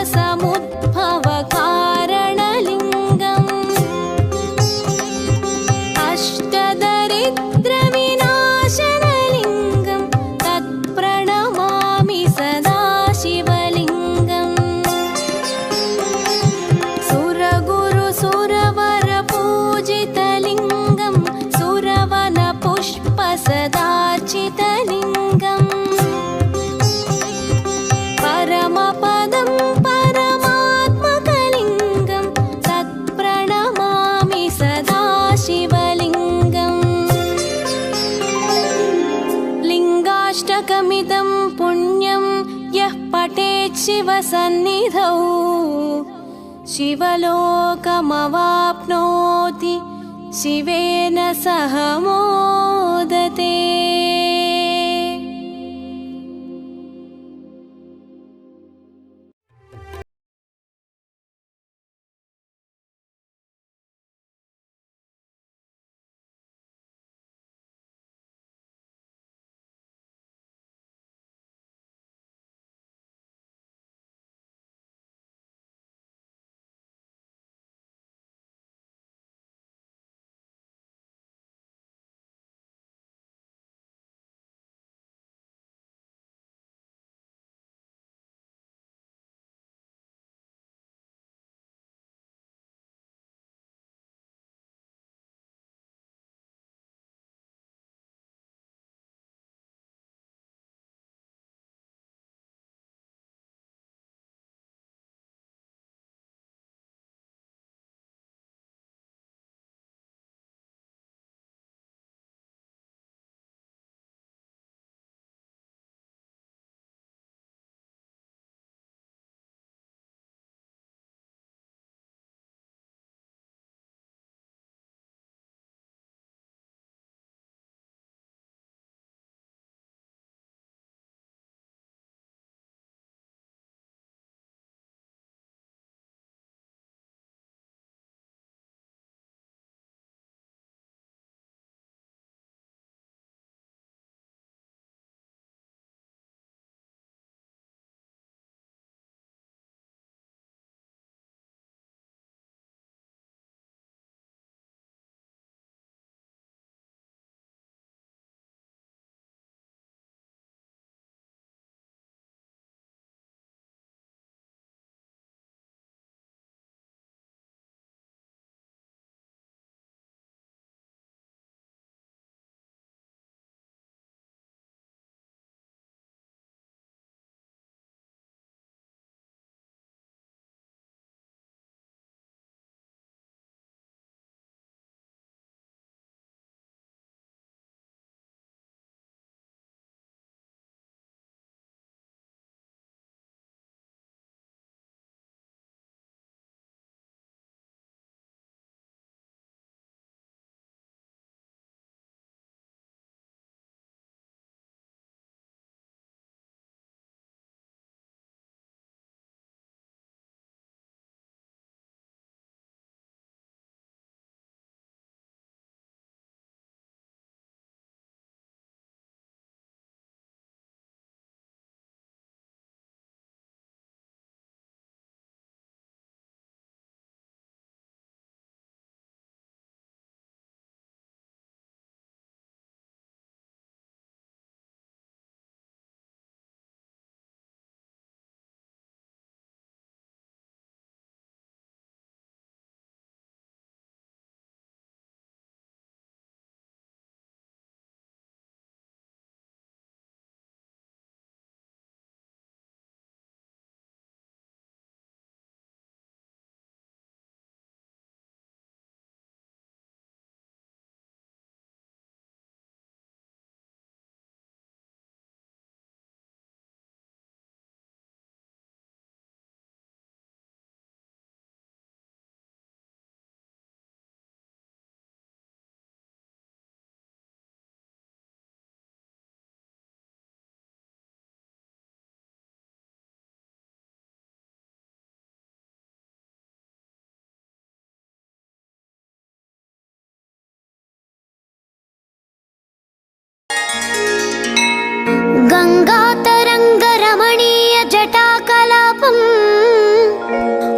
समुद्भवकारणलिङ्गम् अष्टदरिद्रविनाशनलिङ्गं तत्प्रणमामि सदा शिवलिङ्गम् सुरगुरुसुरवरपूजितलिङ्गं सुरवनपुष्पसदार्चितलिङ्गम् परमपदं परमात्मकलिङ्गं तत्प्रणमामि सदा शिवलिङ्गम् लिङ्गाष्टकमिदं पुण्यं यः पठेत् शिवसन्निधौ शिवलोकमवाप्नोति शिवेन सह मोदते।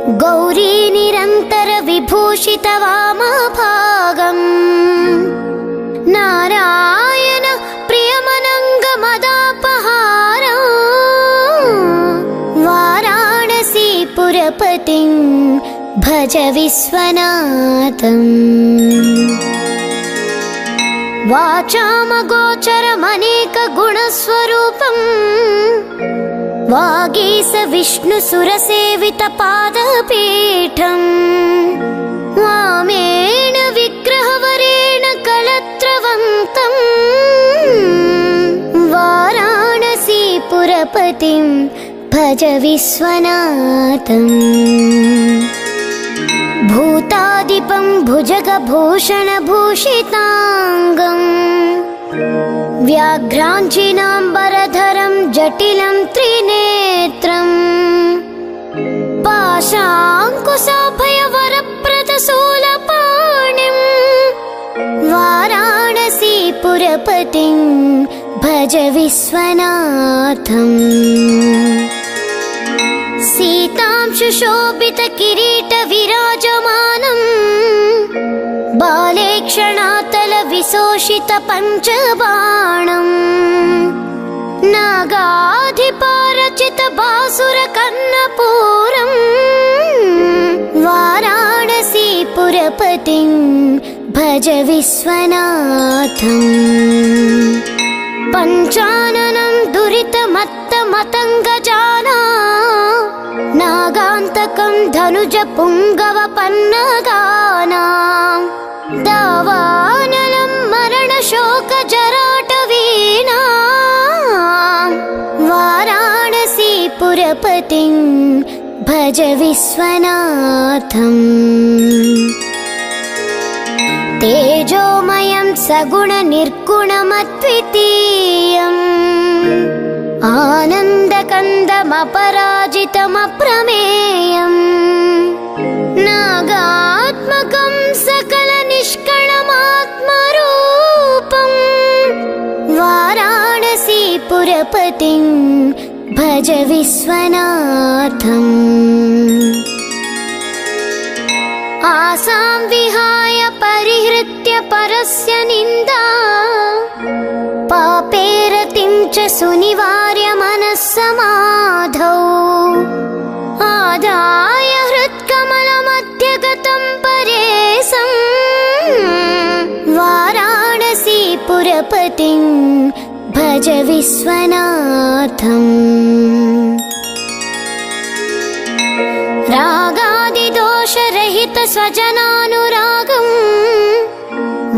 गौरी निरन्तर विभूषित वामभागम् नारायण प्रियमनङ्गमदापहारम् वाराणसीपुरपतिं भज विश्वनाथम् वाचामगोचरमनेकगुणस्वरूपम् वागीश विष्णुसुरसेवितपादपीठम् वामेण विग्रहवरेण कलत्रवन्तम् वाराणसीपुरपतिं भज विश्वनाथम् भूतादिपं भुजगभूषणभूषिताङ्गम् व्याघ्राञ्जिनाम्बरधरं जटिलं त्रिनेत्रम् पाशाङ्कुशाभयवरप्रदशूलपाणिं वाराणसीपुरपतिं भज विश्वनाथम् सीतांशुशोभितकिरीटविराजमानम् बालेक्षणातलविशोषितपञ्चबाणम् नागाधिपारचितबासुरकर्णपूरम् वाराणसीपुरपतिं भज विश्वनाथम् पञ्चाननं दुरितमत्तमतङ्गजाना नागान्तकं धनुजपुङ्गवपन्नगानां दावानलं मरणशोकजराटवीनां वाराणसीपुरपतिं भज विश्वनाथम् तेजोमयं सगुणनिर्गुणमद्वितीयम् आनन्दकन्दमपराजितमप्रमेयम् नागात्मकं सकलनिष्कळमात्मरूपम् वाराणसीपुरपतिं भज विश्वनाथम् आसां विहाय परिहृत्य परस्य निन्दा पापेरतिं च सुनिवार्य मनस्समाधौ आदाय हृत्कमलमध्यगतं परेशं वाराणसीपुरपतिं भज विश्वनाथम् रागादिदोषरहित स्वजनानुरागम्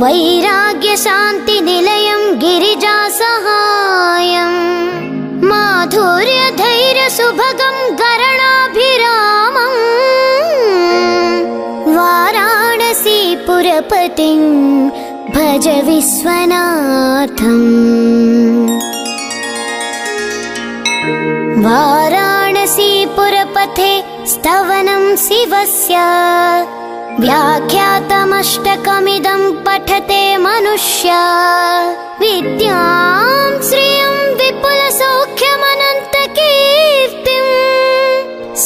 वैराग्यशान्तिनिलयं गिरिजासहायम् माधुर्यधैर्यसुभगं गरणाभिरामम् वाराणसीपुरपतिं भज विश्वनाथम् वाराणसीपुरपथे स्तवनं शिवस्य व्याख्यातमष्टकमिदं पठते मनुष्य विद्यां श्रियं विपुलसौख्यमनन्तकीर्तिं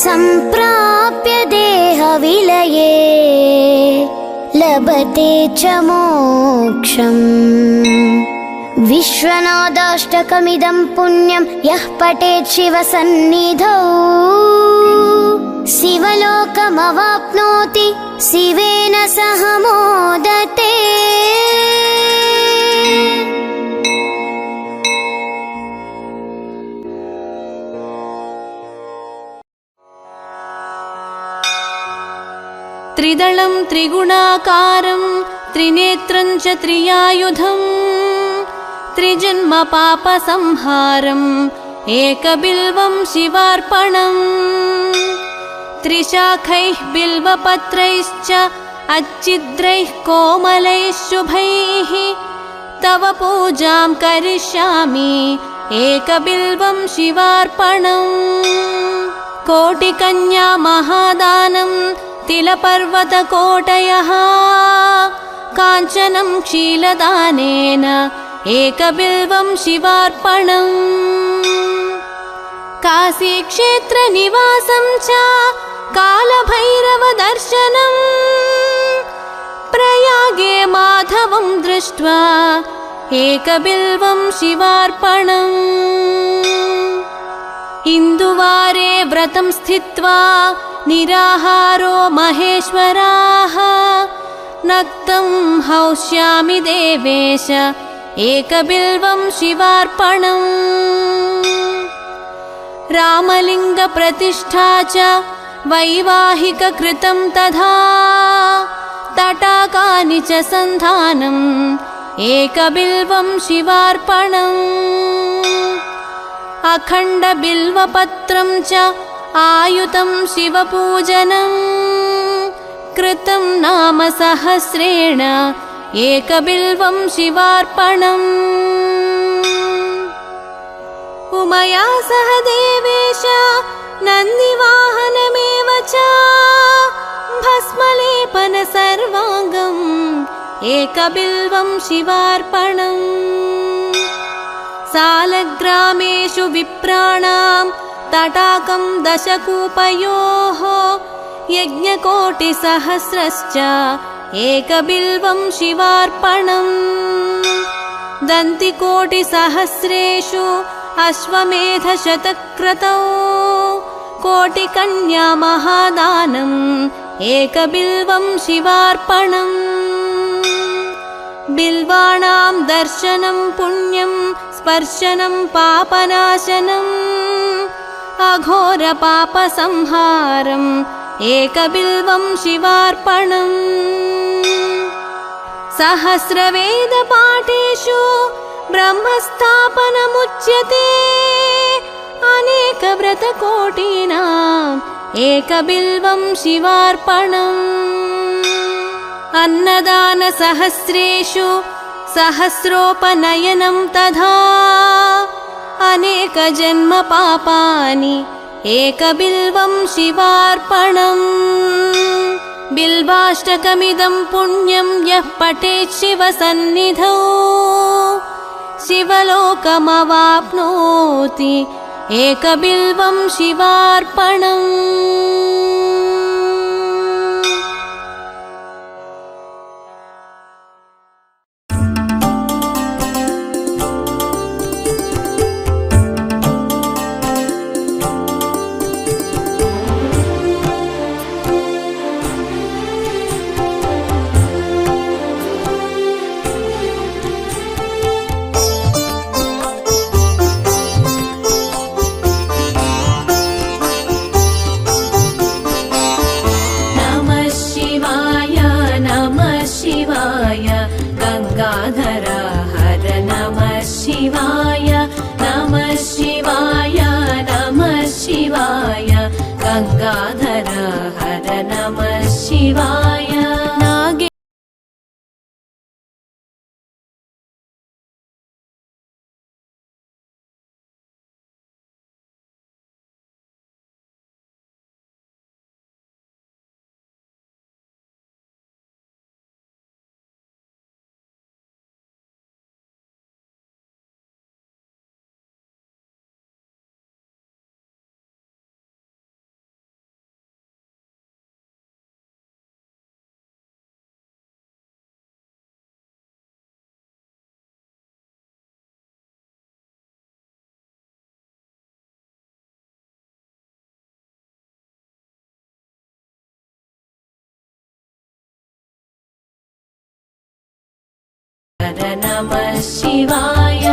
सम्प्राप्य देहविलये लभते च मोक्षम् विश्वनाथाष्टकमिदं पुण्यं यः पठेत् शिवसन्निधौ शिवलोकमवाप्नोति शिवेन सह मोदते। त्रिदलं त्रिगुणाकारं त्रिनेत्रं च त्रियायुधं त्रिजन्म पापसंहारम् एकबिल्वं शिवार्पणम् त्रिशाखैः बिल्वपत्रैश्च अच्छिद्रैः कोमलैः शुभैः तव पूजां करिष्यामि एकबिल्वं शिवार्पणम् कोटिकन्या महादानं तिलपर्वतकोटयः काञ्चनं क्षीलदानेन एकबिल्वं शिवार्पणम् काशीक्षेत्रनिवासं च कालभैरवपूजनम् दर्शनम् प्रयागे माधवं दृष्ट्वा एकबिल्वं शिवार्पणम् इन्दुवारे व्रतं स्थित्वा निराहारो महेश्वराः नक्तं हौष्यामि देवेश एकबिल्वं शिवार्पणम् रामलिङ्गप्रतिष्ठा च वैवाहिककृतं तथा तटाकानि च सन्धानम् एकबिल्वं शिवार्पणम् अखण्डबिल्वपत्रं च आयुतं शिवपूजनम् कृतं नाम सहस्रेण एकबिल्वं शिवार्पणम् उमया सह देवेश नन्दिवाहनमेव च भस्मलेपन सर्वाङ्गम् एकबिल्वं शिवार्पणम् सालग्रामेषु विप्राणां तटाकं दशकूपयोः यज्ञकोटिसहस्रश्च एकबिल्वं शिवार्पणम् दन्तिकोटिसहस्रेषु अश्वमेधशतक्रतौ कोटिकन्या महादानम् एकबिल्वं शिवार्पणम् बिल्वाणां दर्शनं पुण्यं स्पर्शनं पापनाशनम् अघोरपापसंहारम् एकबिल्वं शिवार्पणम् सहस्रवेदपाठेषु ब्रह्मस्थापनमुच्यते अनेकव्रतकोटीनाम् एकबिल्वं शिवार्पणम् अन्नदानसहस्रेषु सहस्रोपनयनं तथा अनेकजन्मपापानि एकबिल्वं शिवार्पणम् बिल्वाष्टकमिदं पुण्यं यः पठेत् शिवसन्निधौ शिवलोकमवाप्नोति एकबिल्वं शिवार्पणम्। नमः शिवाय।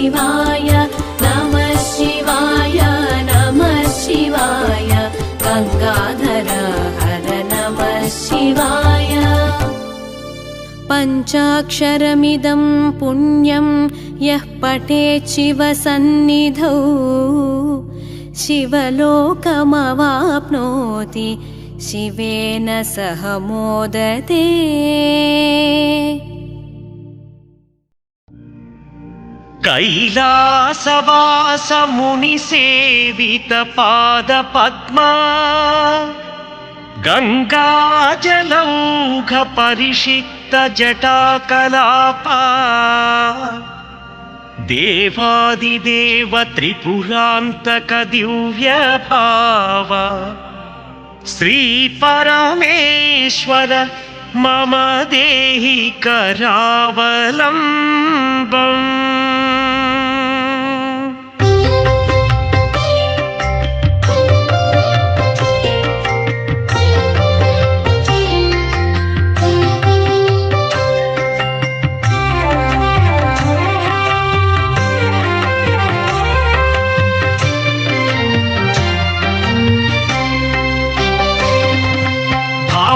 शिवाय नमः शिवाय नमः शिवाय गंगाधर हर नमः शिवाय पञ्चाक्षरमिदं पुण्यं यः पठेत् शिवसन्निधौ शिवलोकमवाप्नोति शिवेन सह मोदते कैलासवास मुनिसेवित पादपद्मा गङ्गाजलौघ परिषिक्त जटाकलापा देवादिदेव त्रिपुरान्तक दिव्यभाव श्रीपरमेश्वर मम देहि करावलम्बम्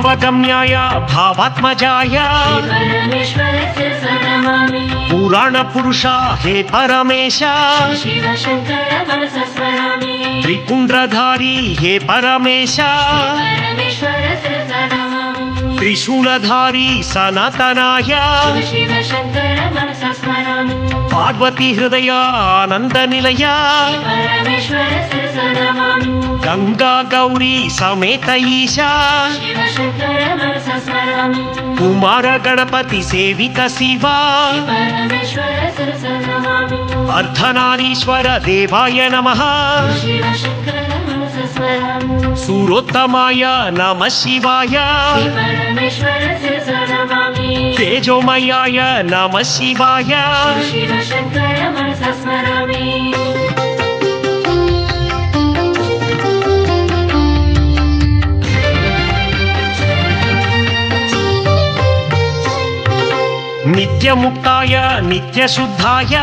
भावगम्याय भावात्मजाय पुराणपुरुषा हे परमेश त्रिपुण्ड्रधारी हे परमेश त्रिशूलधारी सनातनाय पार्वती हृदय आनन्दनिलय गंगा गौरी समेत ईशा कुमार गणपति सेवित शिवा अर्धनारीश्वर देवाय नमः सूरोत्तमाय नमः शिवाय तेजोमयाय नमः शिवाय नित्यमुक्ताय नित्यशुद्धाय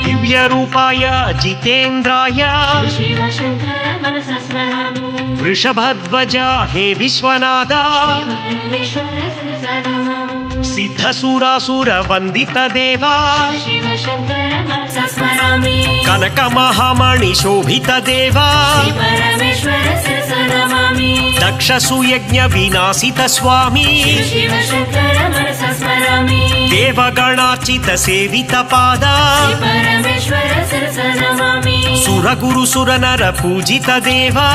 दिव्यरूपाय जितेन्द्राय वृषभध्वज हे विश्वनाथ सिद्धसुरासुर वंदित देवा कनक महामणि शोभित देवा दक्ष सुयज्ञ विनाशित स्वामी देवगणार्चित सेवित पादा सुरगुरु सुरनर पूजित देवा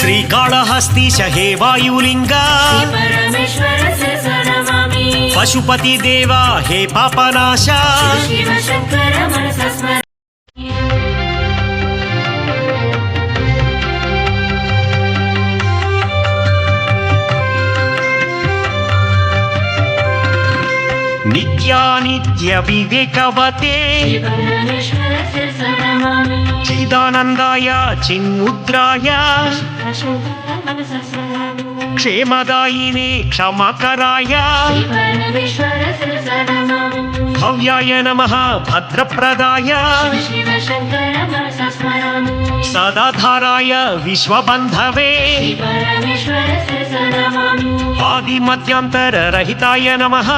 श्रीकाళहस्तीश हे वायुलिंगा पशुपति देवा हे पापनाशा नित्यानित्य विवेकवते चिदानंदाय चिन्मुद्राय क्षेमदायिने क्षमाकराय भव्याय नमः भद्रप्रदाय सदाधाराय विश्वबन्धवे आदिमध्यांतर रहिताय नमः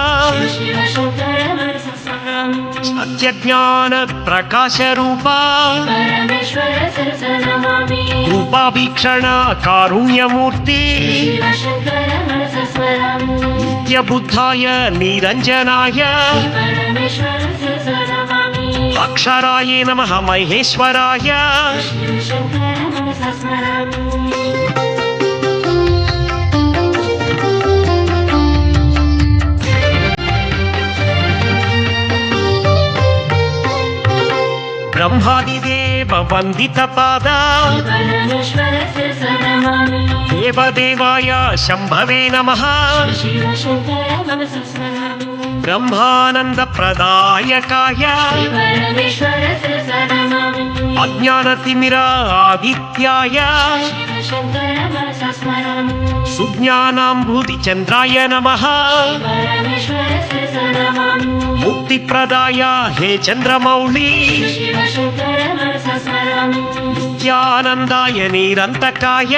सत्यज्ञान प्रकाश रूपा रूपाभीक्षण कारुण्यमूर्ति नित्य बुद्धाय निरंजनाय अक्षराय नमः महेश्वराय ब्रह्मादिदेव वंदित पादा देवदेवाय शंभवे नमः ब्रह्मानंद प्रदायकाय अज्ञानतिमिर आदित्याय सुज्ञानाम्बुधिचन्द्राय नमः मुक्तिप्रदाय हे चन्द्रमौळि नित्यानन्दाय निरन्तकाय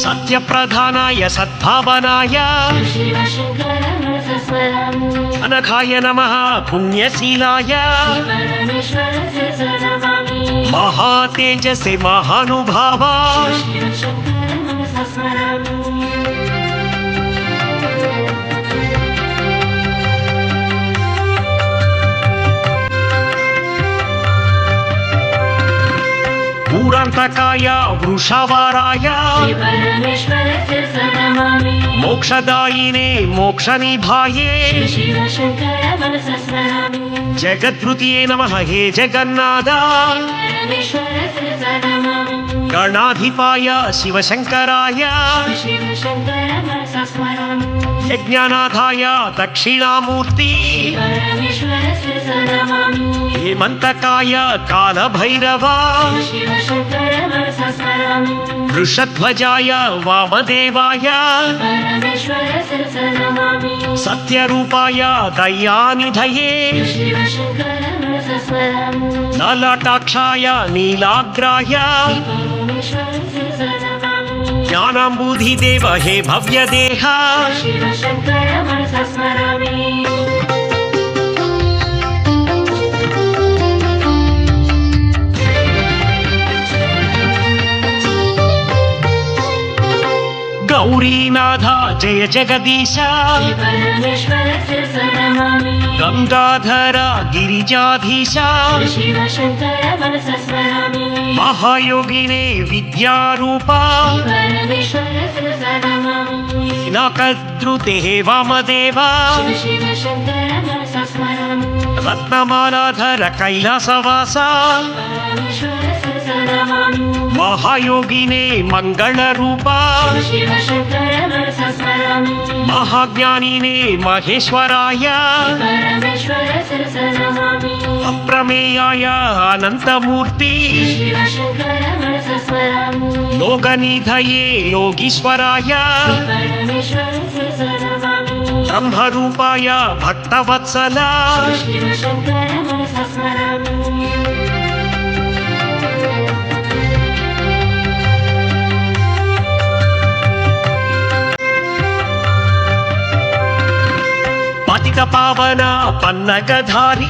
सत्यप्रधानाय सद्भावनाय अनघाय नमः पुण्यशीलाय महातेजसे महानुभावा पूरान्तकाय वृषवाराय मोक्षदायिने मोक्षनिभाये जगद्वृतिये नमः हे जगन्नाथ गणाधिपाय शिवशङ्कराय यज्ञनाथाय दक्षिणामूर्ति हेमन्तकाय कालभैरवा वृषध्वजाय वामदेवाय सत्यरूपाय दयानिधये ललाटाक्षाय नीलाग्राय ज्ञानाम्बुधिदेव हे भव्यदेह गौरीनाथ जय जगदीश गंगाधर गिरिजाधीश महायोगिने विद्यारूपा नाकद्रुते वामदेवा रत्नमालाधर कैलासवासा महायोगिने मंगलरूपा महाज्ञानिने महेश्वराय अप्रमेयाय अनंतमूर्ति लोकनिधये योगीश्वराय ब्रह्मरूपाय भक्तवत्सला पतित पावन पन्नगधारी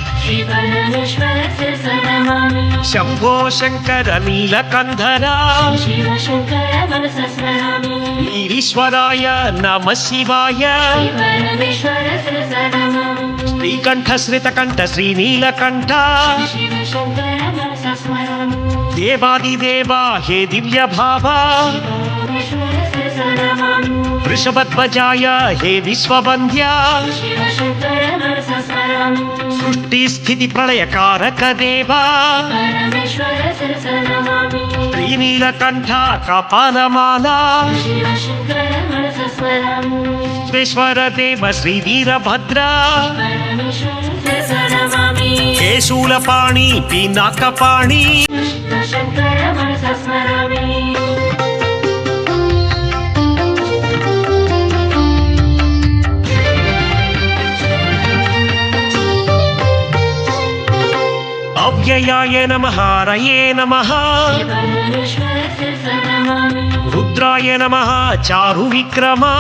शंभो शंकर नीलकंधरा ईश्वराय नमः शिवाय श्रीकंठ श्रितकंठ श्रीनीलकंठ देवादिदेवा हे दिव्य भावा वृषभध्वजाय हे विश्ववन्द्या सृष्टि स्थिति प्रलय कारक देवा श्रीनीलकंठ कपालमाला विश्वेश्वर देव श्रीवीरभद्रा केशूलपाणि पिनाकपाणि अव्ययाय नमः हरये नमः रुद्राय नमः चारुविक्रमा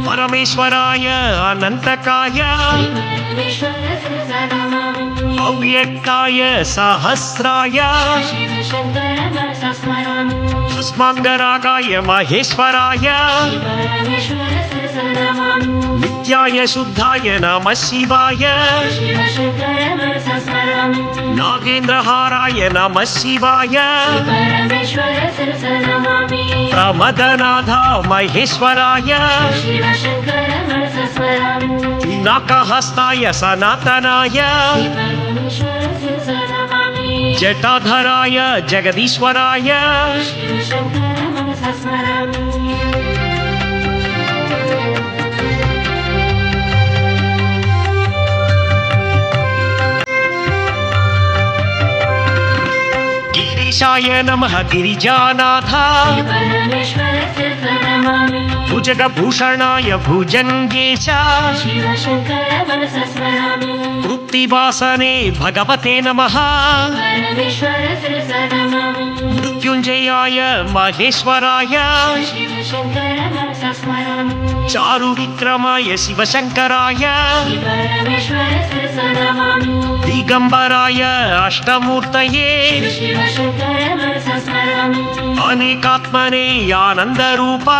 परमेश्वराय अनन्तकाय अव्यक्ताय सहस्राय भस्माङ्गरागाय महेश्वराय नित्याय शुद्धाय नमः शिवाय नागेन्द्रहाराय नमः शिवाय प्रमदनाथ महेश्वराय नाकहस्ताय सनातनाय जटाधराय जगदीश्वराय गिरीशाय नमः गिरिजानाथ भुजगभूषणाय भुजङ्गेश तृप्तिवासने भगवते नमः मृत्युञ्जयाय महेश्वराय चारुविक्रमाय शिवशङ्कराय दिगम्बराय अष्टमूर्तये अनेकात्मने आनन्दरूपा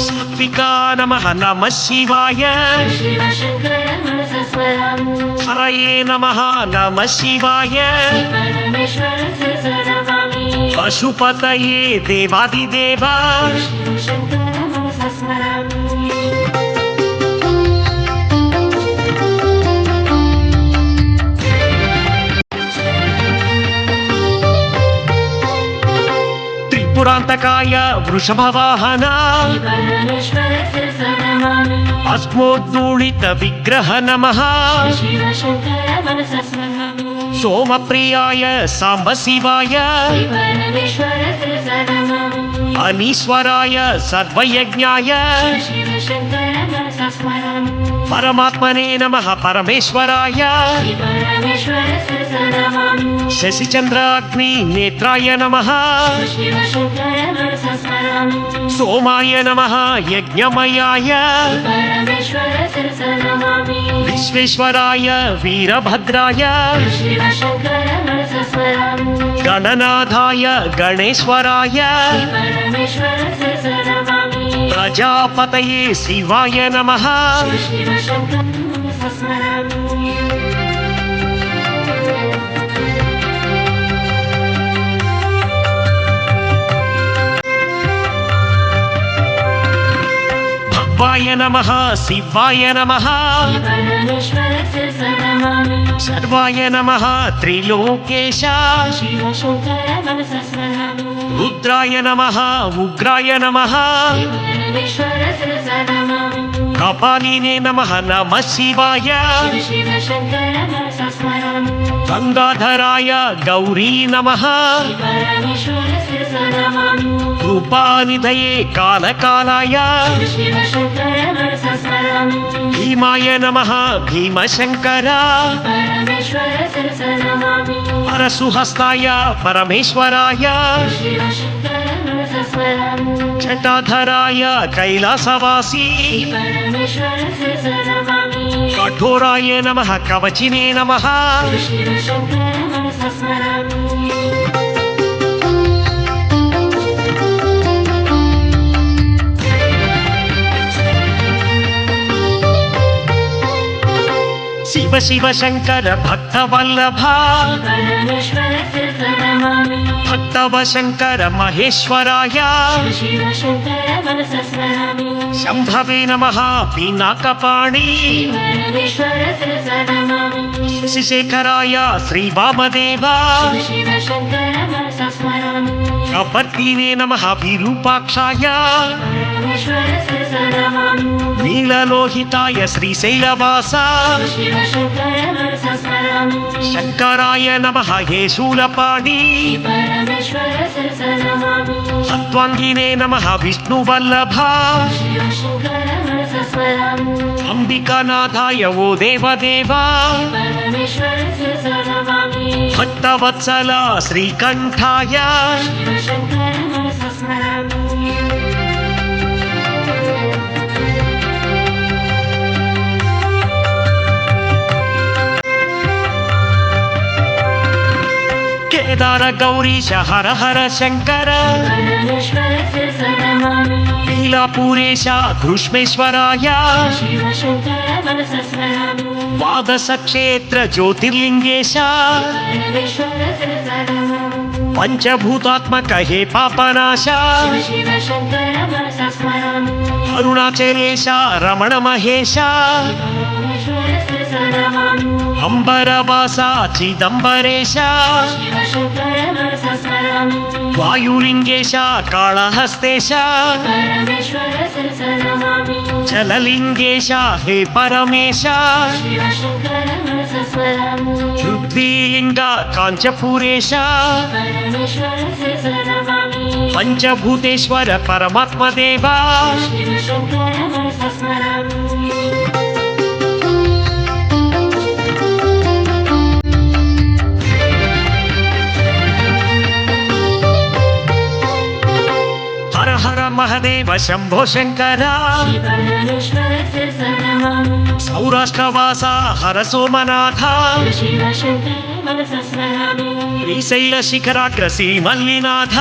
सात्विका नमः नमः शिवाय हरये नमः नमः शिवाय पशुपतये देवादिदेवा त्रिपुरान्तकाय वृषभवाहन अस्मोद्दूलित विग्रह नमः सोमप्रियाय साम्ब शिवाय अनीश्वराय सर्वयज्ञाय परमात्मने नमः परमेश्वराय शशिचन्द्राग्नि नेत्राय नमः सोमाय नमः यज्ञमयाय विश्वेश्वराय वीरभद्राय गणनाथाय गणेश्वराय प्रजापतये शिवाय नमः भवाय नमः शिवाय नमः सर्वाय नमः त्रिलोकेश रुद्राय नमः उग्राय नमः कपालिने नमः नमः शिवाय गंगाधराय गौरी नमः रूपानिधये कालकालाय भीमाय नमः भीमशंकर परशुहस्ताय परमेश्वराय जटाधराय कैलासवासी कठोराय नमः कवचिने नमः शिव शिव शंकर भक्तवल्लभा भक्तव शंकर महेश्वराय शंभवे नमः पिनाकपाणि शशिशेखराय श्री वामदेवा कपर्दिने नमः विरूपाक्षाय नीललोहिताय श्रीशैलवासा शंकराय नमः हे शूलपाणि सत्त्वाङ्गिने नमः विष्णुवल्लभा अंबिकानाथाय वो देवदेवा भक्तवत्सला श्रीकण्ठाय केदार गौरीश हर हर शंकर लीलापुरेश घृष्मेश्वराय द्वादश क्षेत्र ज्योतिर्लिंगेश पंचभूतात्मक हे पापनाश अरुणाचलेश रमण महेश अंबरवासा चिदंबरेश वायुलिंगेश कालहस्तेश जललिंगेश हे परमेश రుద్రీలింగ కాంచపూరేశ పంచభూతేశ్వర పరమాత్మదేవా హర హర మహదేవ శంభో శంకర సౌరాష్ట్రవాస హర సోమనాథ శ్రీశైల శిఖరాగ్రసీ మల్లినాథ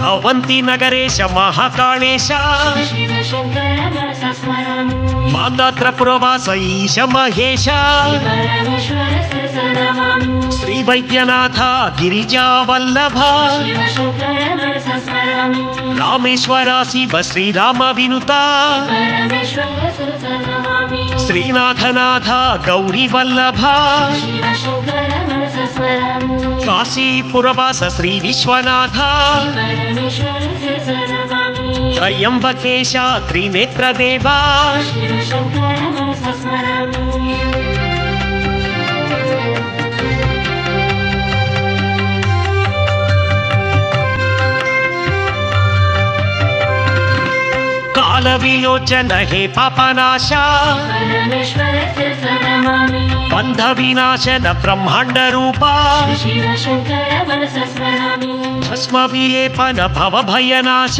అవంతి నగరేశ మహాకాళేశ మాందాత్రపురవాస ఈశ మహేశ శ్రీ వైద్యనాథ గిరిజా వల్లభ రామేశ్వర శివ శ్రీరామ వినుత శ్రీనాథనాథ గౌరీ వల్లభ కాశీపురవాస శ్రీ విశ్వనాథ త్రయంబకేశ త్రినేత్రదేవా కాల విలోచన హే పాపనాశ బంధ వినాశన బ్రహ్మాండ రూప భస్మ విలేపన భవ భయనాశ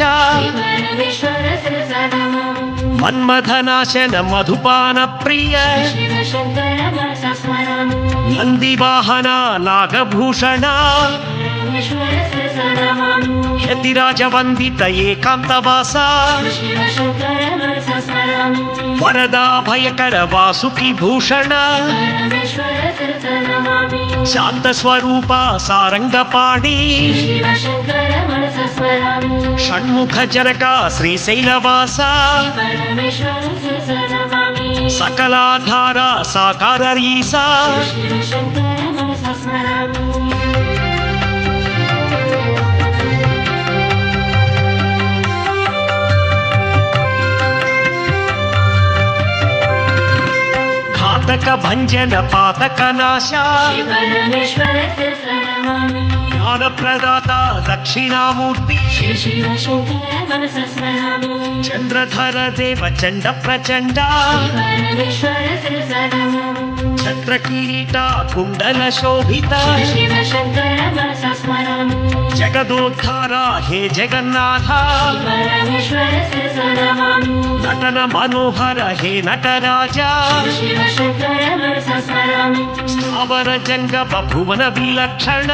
మన్మథనాశన మధుపాన ప్రియ నంది వాహన నాగభూషణ యతిరాజ వందిత ఏకాంతవాస వరదా భయకర వాసుకి భూషణ శాంత స్వరూప సారంగపాణి షణ్ముఖ జనక శ్రీశైలవాస సకలాధార సాకారీస పాతక భంజన పాతక నాశ జ్ఞాన ప్రదాత దక్షిణామూర్తి చంద్రధర దేవ చండ ప్రచండ ఛత్ర కిరీట కుండల శోభిత జగదోద్ధార హే జగన్నాథ నటన మనోహర హే నటరాజ స్థావర జంగమ భువన విలక్షణ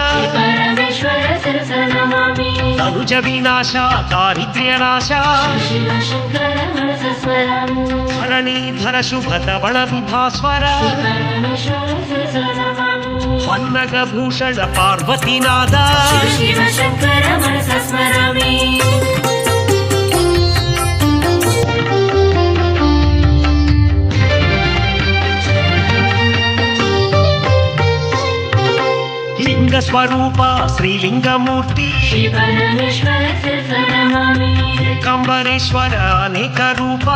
తనుజ వినాశ దారిద్ర్యనాశ ధరణీధర శుభ ధవళ విభాస్వర పన్నగ భూషణ పార్వతీనాథ లింగ స్వరూప శ్రీలింగమూర్తి ఏకాంబరేశ్వర అనేక రూప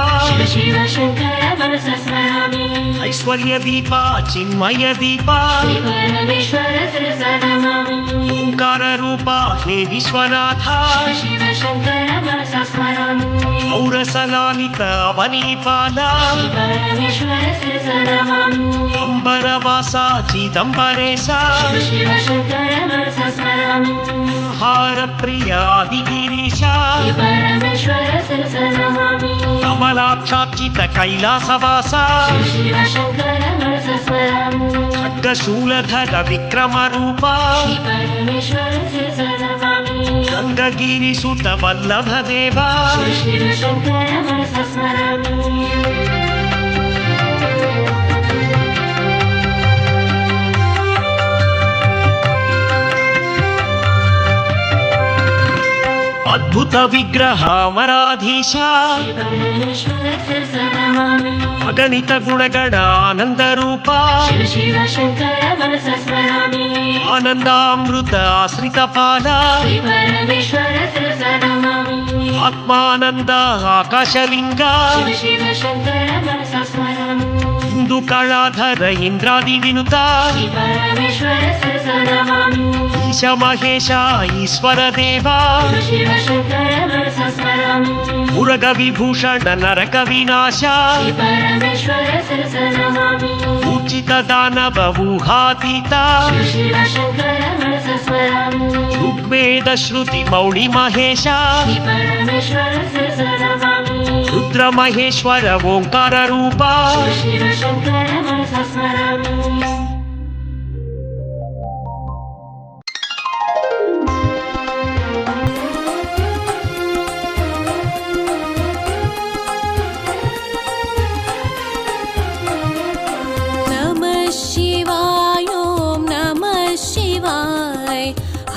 ఐశ్వర్య దీప చిన్మయ దీప ఓంకార రూప హే విశ్వనాథ ఔరసలాలిత అవనీపాల అంబరవాస చిదంబరేశ హార ప్రియాదిగిరీశ కమలాక్షార్చిత కైలాసవాస ఖడ్గశూలధర విక్రమ రూప గంగగిరి సుత వల్లభ దేవా అద్భుత విగ్రహ అమరాధీశ అగణిత గుణగణ ఆనంద రూప ఆనందామృత ఆశ్రిత పాల ఆత్మానంద ఆకాశలింగ ಇಂದು ಕಳಾಧರ ಇಂದ್ರಾದಿ ವಿನುತ ಈಶ ಮಹೇಶ ಈಶ್ವರ ದೇವ ಮುರಗ ವಿಭೂಷಣ ನರಕ ವಿನಾಶ ಉಚಿತ ದಾನವ ಊಹಾತೀತ ಋಗ್ವೇದ ಶ್ರುತಿ ಮೌಳಿ ಮಹೇಶ ರುದ್ರ ಮಹೇಶ್ವರ ಓಂಕಾರ ರೂಪ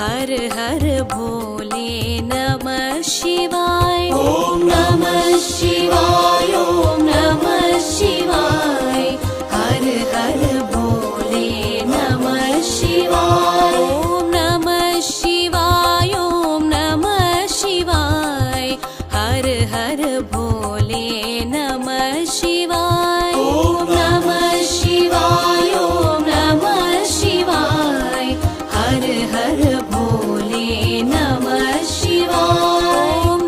हर हर भोले नमः शिवाय ओम नमः शिवाय ओम नमः शिवाय हर हर भोले नमः शिवाय ओम नमः शिवाय ओम नमः शिवाय हर हर भोले नमः शिवाय ओम नमः शिवाय ओम नमः शिवाय हर हर भोले नमः शिवाय ओम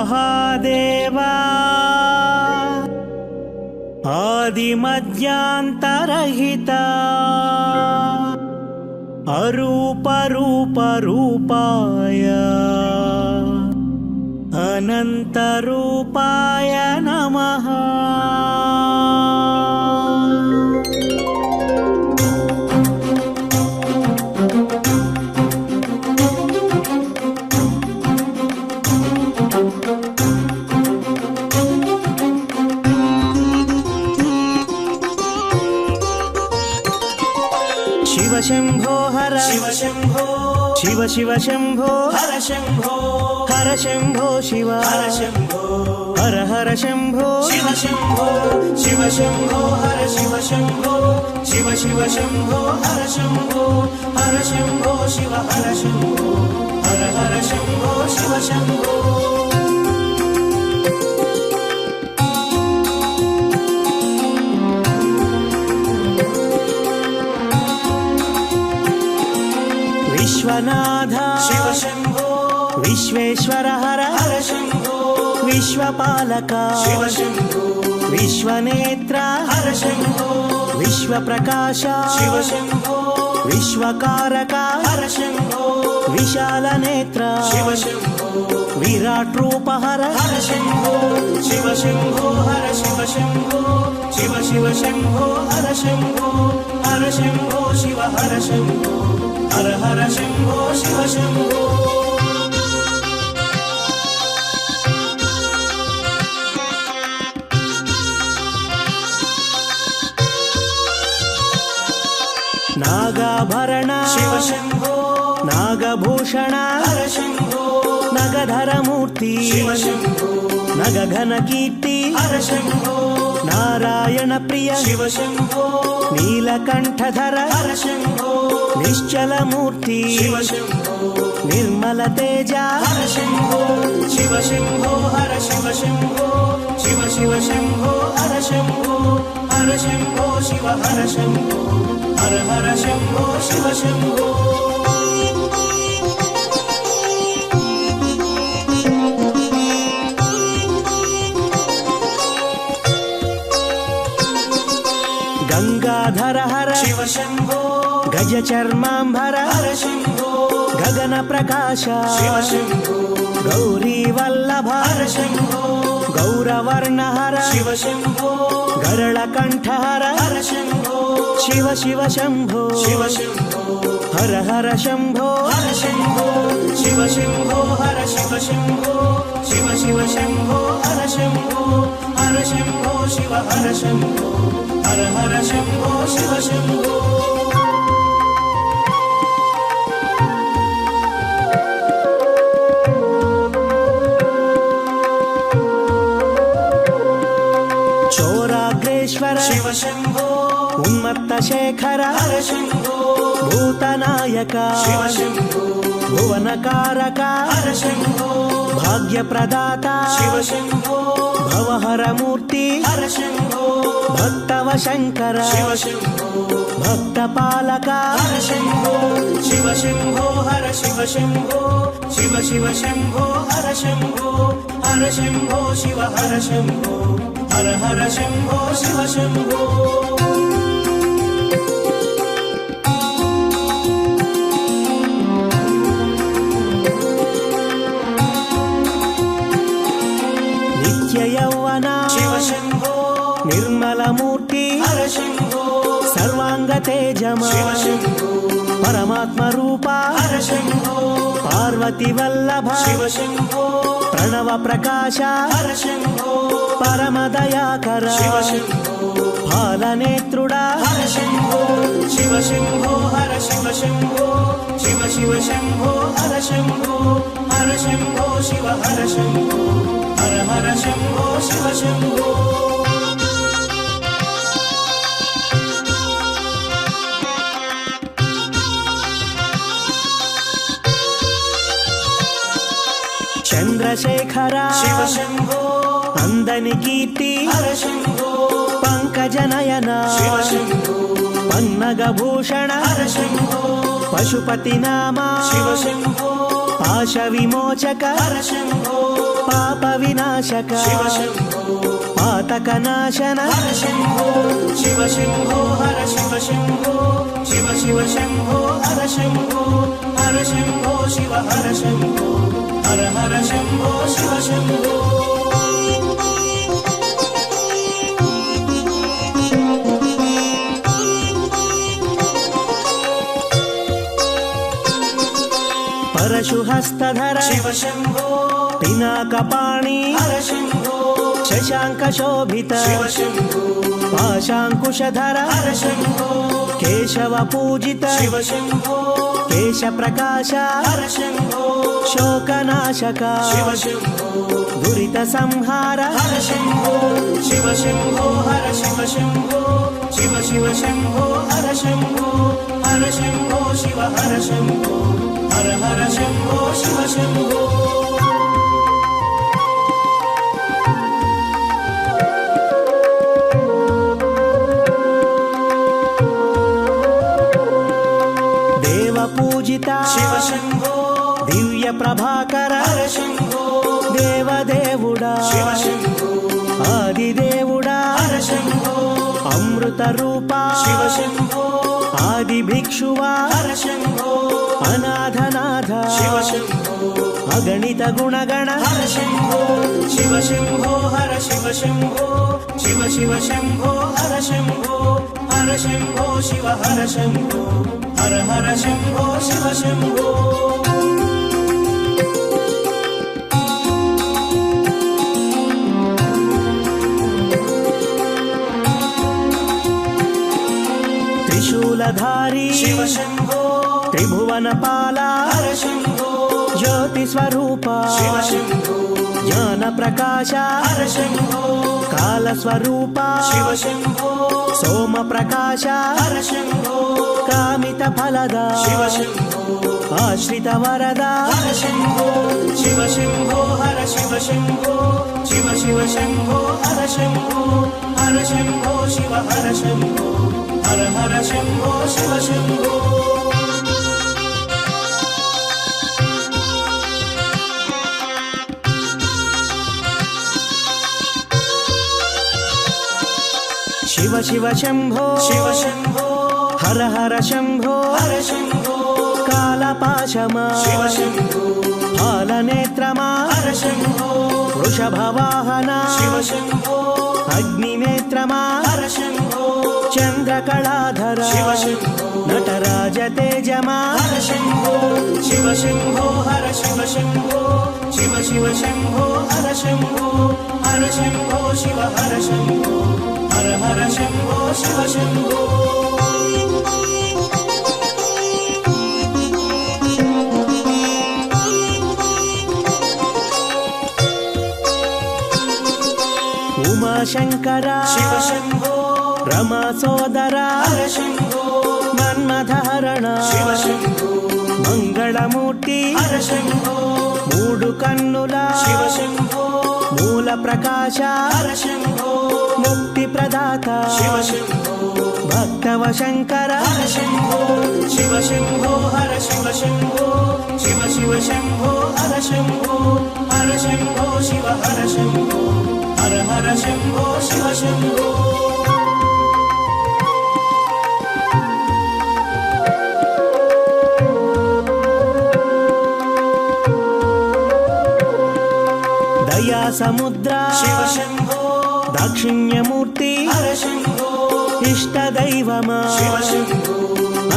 महादेवा आदिमध्यान्तरहिता अरूपरूपरूपाय अनन्तरूपाय नमः। शिव शंभो हर शिव शंभो शिव शिव शंभो हर शंभो हर शंभो शिव हर शंभो हर हर शंभो शिव शंभो शिव शंभो हर शिव शंभो शिव शिव शंभो हर शंभो हर शंभो शिव हर शंभो हर हर शंभो शिव शंभो। विश्वनाथ शिव शंभो विश्वेश्वर हर हर शंभो विश्वपालक शिव शंभो विश्वनेत्र हर शंभो विश्वप्रकाश शिव शंभो विश्वकारक हर शंभो विशाल नेत्र शिव शंभो विराट रूप हर हर शंभो शिव शंभो हर शिव शंभो शिव शिव शंभो हर शंभो हर शंभो शिव हर शंभो हर हर शंभो शिव शंभो। नागाभरण शिव शंभो नागभूषण हर शंभो नगधर मूर्ति शिव शंभो नगघन कीर्ति हर शंभो नारायण प्रिय शिव शंभो नीलकंठधर हर शंभो निश्चल मूर्ति शिव शंभो निर्मल तेज हर शंभो शिव शंभो हर शिव शंभो शिव शिव शंभो हर शंभो हर शंभो शिव हर शंभो हर हर शंभो शिव शंभो। गंगाधर हर शिव शंभो गज चर्मांबर हर शंभो गगन प्रकाश शिव शंभो गौरी वल्लभ हर शंभो गौरवर्ण हर शिव शंभो गरल कंठ हर हर शंभो शिव शिव शंभो शिव शंभो हर हर शंभो हर शंभो शिव शंभो हर शिव शंभो शिव शिव शंभो हर शंभो हर शंभो शिव हर शंभो हर हर शंभो शिव शंभो। चोराग्रेश्वर शिव शंभो उन्मत्त शेखर हर शंभो भूतनायक शिव शंभो भुवनकारक हर शंभो भाग्यप्रदाता शिव शंभो भवहर मूर्ति हर शंभो भक्तव शंकर शिव शंभो भक्तपालक हर शंभो शिव शंभो हर शिव शंभो शिव शिव शंभो हर शंभो हर शंभो शिव हर शंभो हर हर शंभो शिव शंभो। नित्य यौवन शिव शंभो निर्मल मूर्ति हर शंभो सर्वांग तेजम शिव शंभो परमात्म रूप हर शंभो पार्वती वल्लभ शिव शंभो प्रणव प्रकाश हर शंभो परम दयाकर शिव शंभो फालनेत्रुडा हर शंभो शिव शंभो हर शिव शंभो शिव शिव शंभो हर शंभो हर शंभो शिव हर शंभो हर हर शंभो शिव शंभो। चंद्रशेखर शिव शंभो अंदनि कीर्ति हर शंभो पंकजनयन शिव शंभो पन्नगभूषण हर शंभो पशुपति नाम शिव शंभो पाश विमोचक हर शंभो పాప వినాశక శివ శంభో పాతక నాశన హర శంభో శివ శంభో హర శివ శంభో శివ శివ శంభో హర శంభో హర శంభో శివ హర శంభో హర హర శంభో శివ శంభో పరశుహస్తధర శివ శంభో పినాకపాణి హర శంభో శశాంక శోభిత శివ శంభో పాశాంకుశధర హర శంభో కేశవ పూజిత శివ శంభో కేశ ప్రకాశ హర శంభో శోకనాశక శివ శంభో దురిత సంహార హర శంభో శివ శంభో హర శివ శంభో శివ శివ శంభో హర శంభో హర శంభో శివ హర శంభో హర హర శంభో శివ శంభో దేవ పూజిత శివ శంభో దివ్య ప్రభాకర హర శంభో దేవదేవుడా శివ శంభో ఆదిదేవుడా హర శంభో అమృత రూపా శివ శంభో ఆది భిక్షువా హర శంభో అనాథనాథ శివ శంభో అగణిత గుణగణ హర శంభో శివ శంభో హర శివ శంభో శివ శివ శంభో హర శంభో హర శంభో శివ హర శంభో హర హర శంభో శివ శంభో త్రిశూలధారి శివ శంభో త్రిభువన పాల హర శంభో జ్యోతి స్వరూప శివ శంభో జ్ఞాన ప్రకాశ హర శంభో కాల స్వరూప శివ శంభో సోమ ప్రకాశ హర శంభో కామిత ఫలద శివ శంభో ఆశ్రిత వరద హర శంభో శివ శంభో హర శివ శంభో శివ శివ శంభో హర శంభో హర శంభో శివ హర శంభో హర హర శంభో శివ శంభో శివ శివ శంభో శివ శంభో హర హర శంభో హర శంభో కాలపాశమా శివ శంభో పాలనేత్రమా హర శంభో వృషభవాహన శివ శంభో అగ్నినేత్రమా హర శంభో చంద్రకళాధర శివ శంభో నటరాజ తేజమా హర శంభో శివ శంభో హర శివ శంభో శివ శివ శంభో హర శంభో హర శంభో శివ హర శంభో హర హర శంభో శివ శంభో ఉమాశంకర శివ శంభో రమా సోదర హర శంభో మన్మధరణ శివ శంభో మంగళమూర్తి హర శంభో మూడు కన్నుల శివ శంభో మూల ప్రకాశ హర శంభో ముక్తి ప్రదాత శివ శంభో భక్తవ శంకర హర శంభో శివ శంభో హర శివ శంభో శివ శివ శంభో హర శంభో హర శంభో శివ హర శంభో హర హర శంభో శివ శంభో దయా సముద్ర శివ శంభో దాక్షిణ్యమూర్తి హర శంభో ఇష్టదైవమా శివ శంభో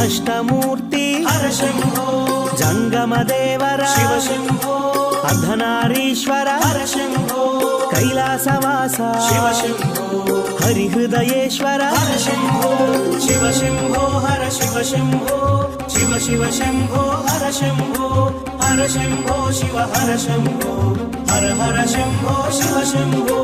అష్టమూర్తి హర శంభో జంగమదేవర శివ శంభో అర్ధనారీశ్వర హర శంభో కైలాసవాస శివ శంభో హరిహృదయేశ్వర హర శంభో శివ శంభో హర శివ శంభో శివ శివ శంభో హర శంభో హర శంభో శివ హర శంభో హర హర శంభో శివ శంభో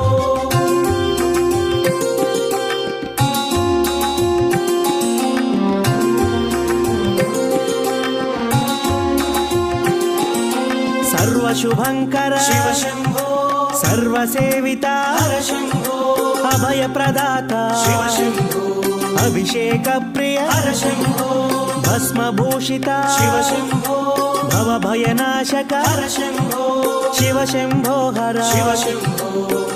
సర్వశుభంకర శివ శంభో సర్వసేవిత హర శంభో అభయ ప్రదాత శివ శంభో అభిషేక ప్రియ హర శంభో భస్మభూషిత శివ శంభో భవభయనాశక హర శంభో शिव शम्भो हर शिव शम्भो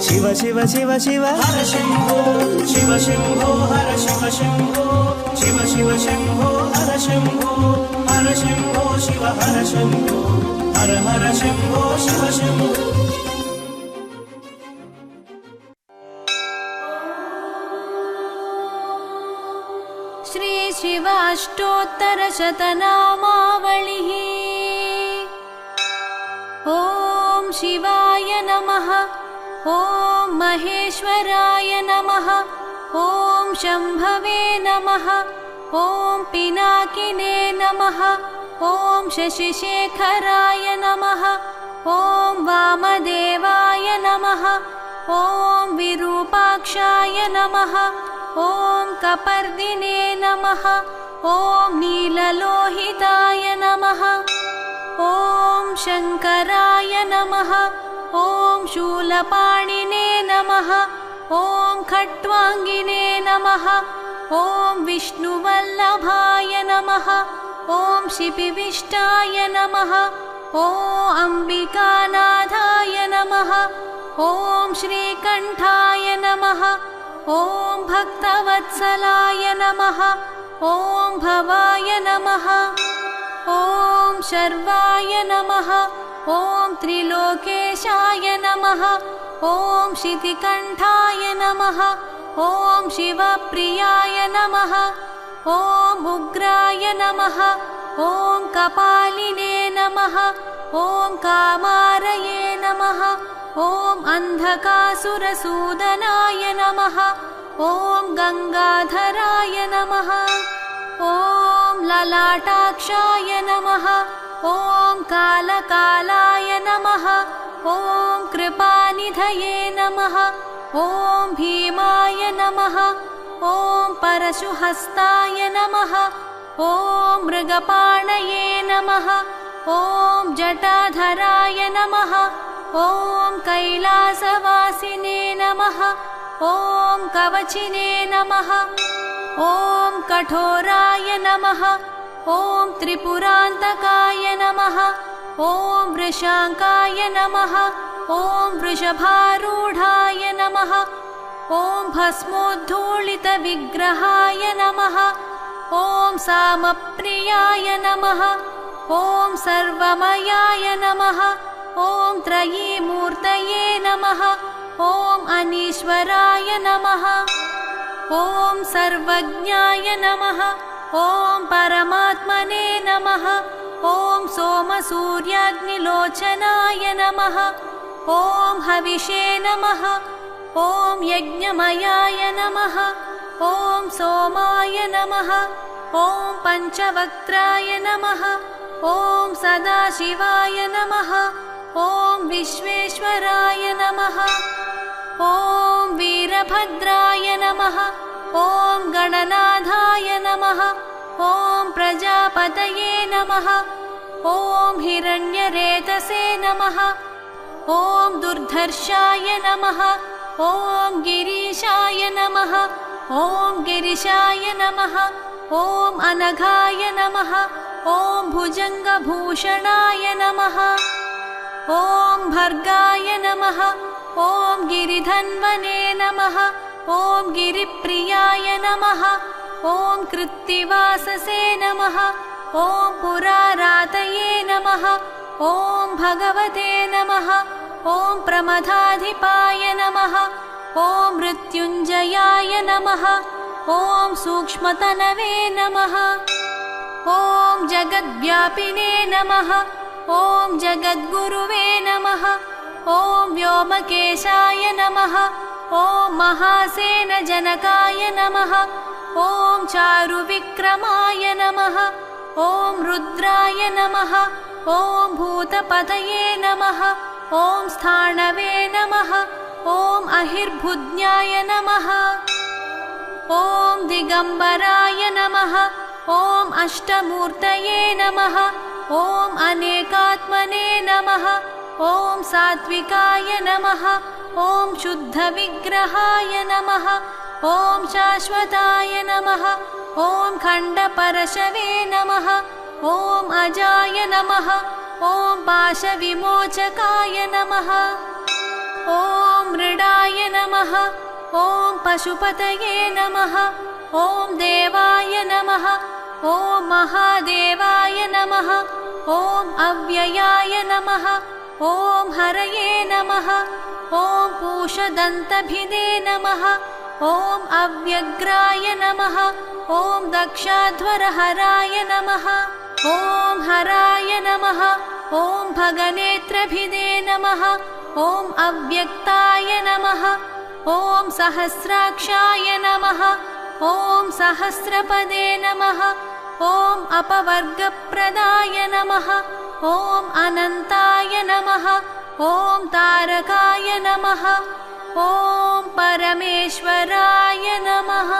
शिव शिव शिव शिव हर शम्भो शिव शम्भो हर शिव शम्भो शिव शिव शम्भो हर शम्भो हर शम्भो शिव हर शम्भो हर हर शम्भो शिव शम्भो श्री शिवाष्टोत्तरशतनामावलिः ॐ शिवाय नमः ॐ महेश्वराय नमः ॐ शम्भवे नमः ॐ पिनाकिने नमः ॐ शशिशेखराय नमः ॐ वामदेवाय नमः ॐ विरूपाक्षाय नमः ॐ कपर्दिने नमः ॐ नीललोहिताय नमः ॐ शङ्कराय नमः ॐ शूलपाणिने नमः ॐ खट्वाङ्गिने नमः ॐ विष्णुवल्लभाय नमः ॐ शिपिविष्टाय नमः ॐ अम्बिकानाथाय नमः ॐ श्रीकण्ठाय नमः ॐ भक्तवत्सलाय नमः ॐ भवाय नमः ॐ शर्वाय नमः ॐ त्रिलोकेशाय नमः ॐ शितिकण्ठाय नमः ॐ शिवप्रियाय नमः ॐ उग्राय नमः ॐ कपालिने नमः ॐ कामारये नमः ॐ अन्धकासुरसूदनाय नमः ॐ गङ्गाधराय नमः ॐ ललाटाक्षाय नमः ॐ कालकालाय नमः ॐ कृपानिधये नमः ॐ भीमाय नमः ॐ परशुहस्ताय नमः ॐ मृगपाणये नमः ॐ जटाधराय नमः ॐ कैलासवासिने नमः ॐ कवचिने नमः ॐ कठोराय नमः ॐ त्रिपुरान्तकाय नमः ॐ वृषाङ्काय नमः ॐ वृषभारूढाय नमः ॐ भस्मोद्धूलितविग्रहाय नमः ॐ सामप्रियाय नमः ॐ सर्वमयाय नमः ॐ त्रयीमूर्तये नमः ॐ अनीश्वराय नमः ॐ सर्वज्ञाय नमः ॐ परमात्मने नमः ॐ सोमसूर्याग्निलोचनाय नमः ॐ हविषे नमः ॐ यज्ञमयाय नमः ॐ सोमाय नमः ॐ पञ्चवक्त्राय नमः ॐ सदाशिवाय नमः ॐ विश्वेश्वराय नमः ॐ वीरभद्राय नमः ॐ गणनाथाय नमः ॐ प्रजापतये नमः ॐ हिरण्यरेतसे नमः ॐ दुर्धर्षाय नमः ॐ गिरीशाय नमः ॐ गिरिशाय नमः ॐ अनघाय नमः ॐ भुजङ्गभूषणाय नमः ॐ भर्गाय नमः ॐ गिरिधन्वने नमः ॐ गिरिप्रियाय नमः ॐ कृत्तिवाससे नमः ॐ पुरारातये नमः ॐ भगवते नमः ॐ प्रमथाधिपाय नमः ॐ मृत्युञ्जयाय नमः ॐ सूक्ष्मतनवे नमः ॐ जगद्व्यापिने नमः ॐ जगद्गुरुवे नमः ॐ व्योमकेशाय नमः ॐ महासेनजनकाय नमः ॐ चारुविक्रमाय नमः ॐ रुद्राय नमः ॐ भूतपतये नमः ॐ स्थाणवे नमः ॐ अहिर्भुज्ञाय नमः ॐ दिगम्बराय नमः ॐ अष्टमूर्तये नमः ॐ अनेकात्मने नमः ॐ सात्विकाय नमः ॐ शुद्धविग्रहाय नमः ॐ शाश्वताय नमः ॐ खण्डपरशवे नमः ॐ अजाय नमः ॐ पाशविमोचकाय नमः ॐ मृडाय नमः ॐ पशुपतये नमः ॐ देवाय नमः ॐ महादेवाय नमः ॐ अव्ययाय नमः ॐ हरये नमः ॐ पूषदन्तभिदे नमः ॐ अव्यग्राय नमः ॐ दक्षाध्वरहराय नमः ॐ हराय नमः ॐ भगनेत्रभिदे नमः ॐ अव्यक्ताय नमः ॐ सहस्राक्षाय नमः ॐ सहस्रपदे नमः ॐ अपवर्गप्रदाय नमः ॐ अनन्ताय नमः ॐ तारकाय नमः ॐ परमेश्वराय नमः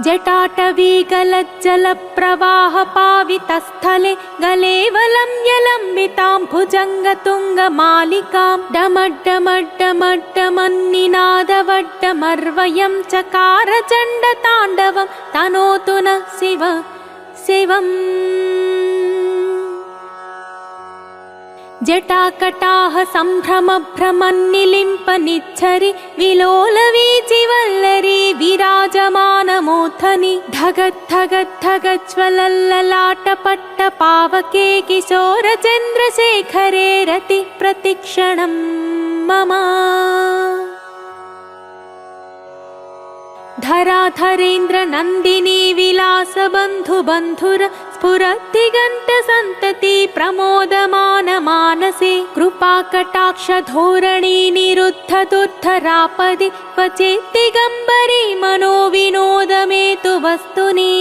जटाटवीगलज्जलप्रवाहपावितस्थले गलेवलं यलम्बितां भुजङ्गतुङ्गमालिकां डमड्डमड्डमड्डमन्निनादवड्डमर्वयं चकार चण्डताण्डवं तनोतु नः शिवम् जटाकटाह सम्भ्रमभ्रमन्निलिम्पनिच्छरि विलोलवीचिवल्लरी विराजमानमूर्धनि धगद्धगद्धगज्ज्वलल्ललाटपट्टपावके किशोरचन्द्रशेखरे रति प्रतिक्षणं मम धराधरेन्द्र नन्दिनी विलासबन्धुबन्धुर स्फुरद्दिगन्तसन्तति प्रमोदमान मानसे कृपाकटाक्षधोरणी निरुद्धदुर्धरापदि क्वचिद्दिगम्बरी मनोविनोदमेतु वस्तुनि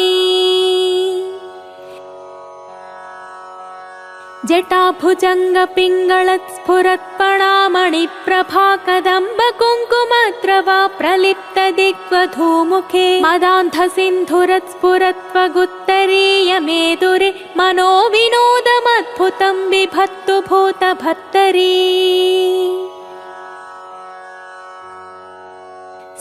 जटाभुजङ्गपिङ्गळत्स्फुरत्पणामणिप्रभा कदम्बकुङ्कुमद्रवा प्रलिप्तदिग्वधूमुखे मदान्धसिन्धुरत्स्फुरत्वगुत्तरीयमेदुरे मनोविनोदमद्भुतं बिभत्तु भूतभत्तरी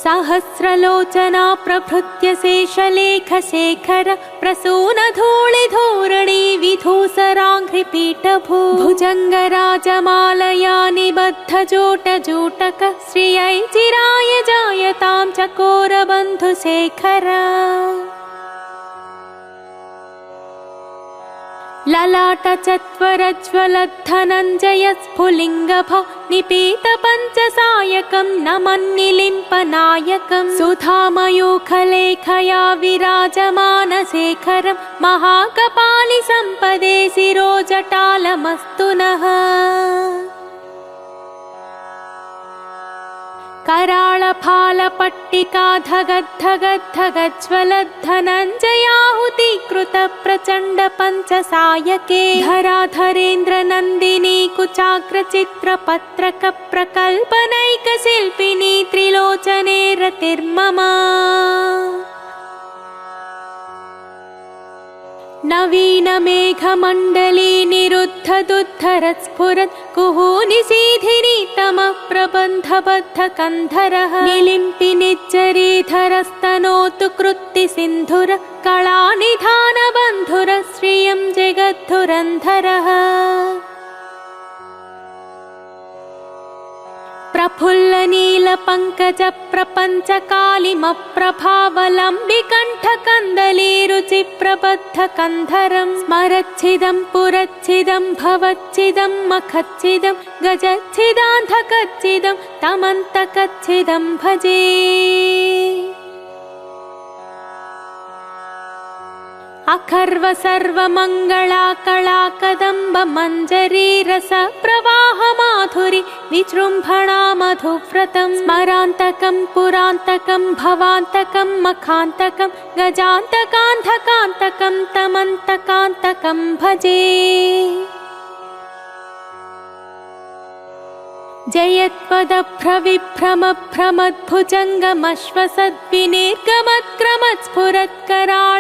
सहस्रलोचना प्रभृत्य शेषलेखशेखर प्रसूनधूलिधोरणी विधूसराङ्घ्रिपीठभू भुजङ्गराजमालया निबद्धजोटजूटक श्रियै चिराय जायतां चकोरबन्धुशेखर ललाटचत्वरज्वलद्धनञ्जय स्फुलिङ्गभ निपीतपञ्चसायकं नमन्निलिम्पनायकं सुधामयूखलेखया विराजमानशेखरं महाकपालिसम्पदे शिरोजटालमस्तु नः कराळफालपट्टिका धगद्धगद्धगज्ज्वलद्धनञ्जयाहुतीकृत प्रचण्ड पञ्चसायके धराधरेन्द्र नन्दिनी कुचाग्रचित्रपत्रक प्रकल्पनैकशिल्पिनी त्रिलोचने रतिर्मम नवीनमेघमण्डली निरुद्धदुद्धरस्फुरत् कुहूनिशीधिनी तमः प्रबन्धबद्धकन्धरः निलिम्पिनिज्जरीधरस्तनोतु कृत्तिसिन्धुर कलानिधानबन्धुर श्रियं जगद्धुरन्धरः प्रफुल्लनीलपङ्कज प्रपञ्चकालिमप्रभावलम्बिकण्ठकन्दलीरुचिप्रबद्धकन्धरं स्मरच्छिदं पुरच्छिदं भवच्छिदं मखच्छिदं गजच्छिदान्धकच्छिदं तमन्तकच्छिदं भजे अखर्व सर्वमङ्गला कला कदम्ब मञ्जरी रस प्रवाह माधुरी विजृम्भणा मधुव्रतं स्मरान्तकं पुरान्तकं भवान्तकं मखान्तकं गजान्तकान्धकान्तकं तमन्तकान्तकं भजे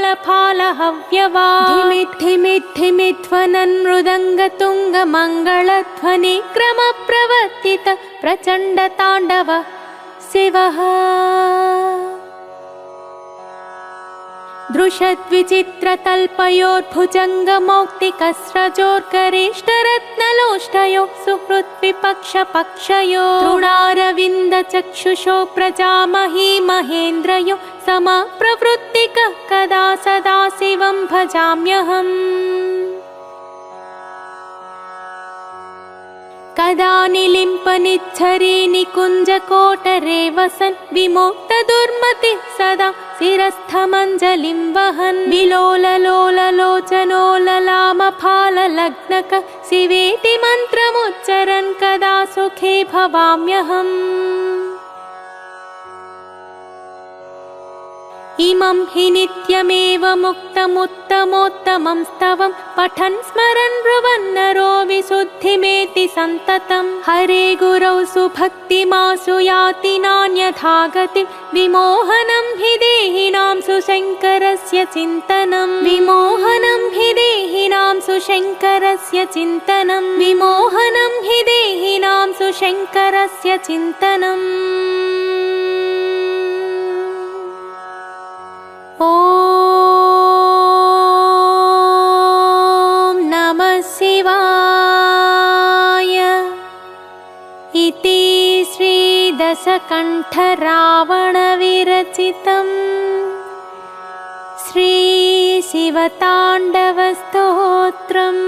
जयत्पदभ्रविभ्रमभ्रमद्भुजङ्गमश्वसद्विनिर्गमत्क्रमत्स्फुरत्कराळफालहव्यवा धिमिद्धिमिद्ध्वनन् मृदङ्गतुङ्गमङ्गलध्वनिक्रमप्रवर्तित प्रचण्डताण्डव शिवः दृशद्विचित्रतल्पयोर्भुजङ्गमौक्तिकस्रजोर्गरेष्ठरत्नलोष्टयो सुहृद्विपक्षपक्षयो तृणारविन्दचक्षुषो प्रजामही महेन्द्रयो समप्रवृत्तिकः कदा सदा शिवं भजाम्यहम् कदा निलिम्पनिच्छरे निकुञ्जकोटरे वसन् विमोक्तदुर्मतिः सदा शिरस्थमञ्जलिं वहन् विलोललोललोचनोललामफाललग्नकः शिवेति मन्त्रमुच्चरन् कदा सुखे भवाम्यहम् इमं हि नित्यमेव मुक्तमुत्तमोत्तमं स्तवं पठन् स्मरन् ब्रुवन्नरो विशुद्धिमेति सन्ततं हरे गुरौ सुभक्तिमासु याति नान्यथा गतिं विमोहनं हि देहिनां सुशङ्करस्य चिन्तनं विमोहनं हि देहिनां सुशङ्करस्य चिन्तनं विमोहनं हि देहिनां सुशङ्करस्य चिन्तनम् ॐ नमः शिवाय इति श्रीदशकण्ठरावणविरचितं श्रीशिवताण्डवस्तोत्रम्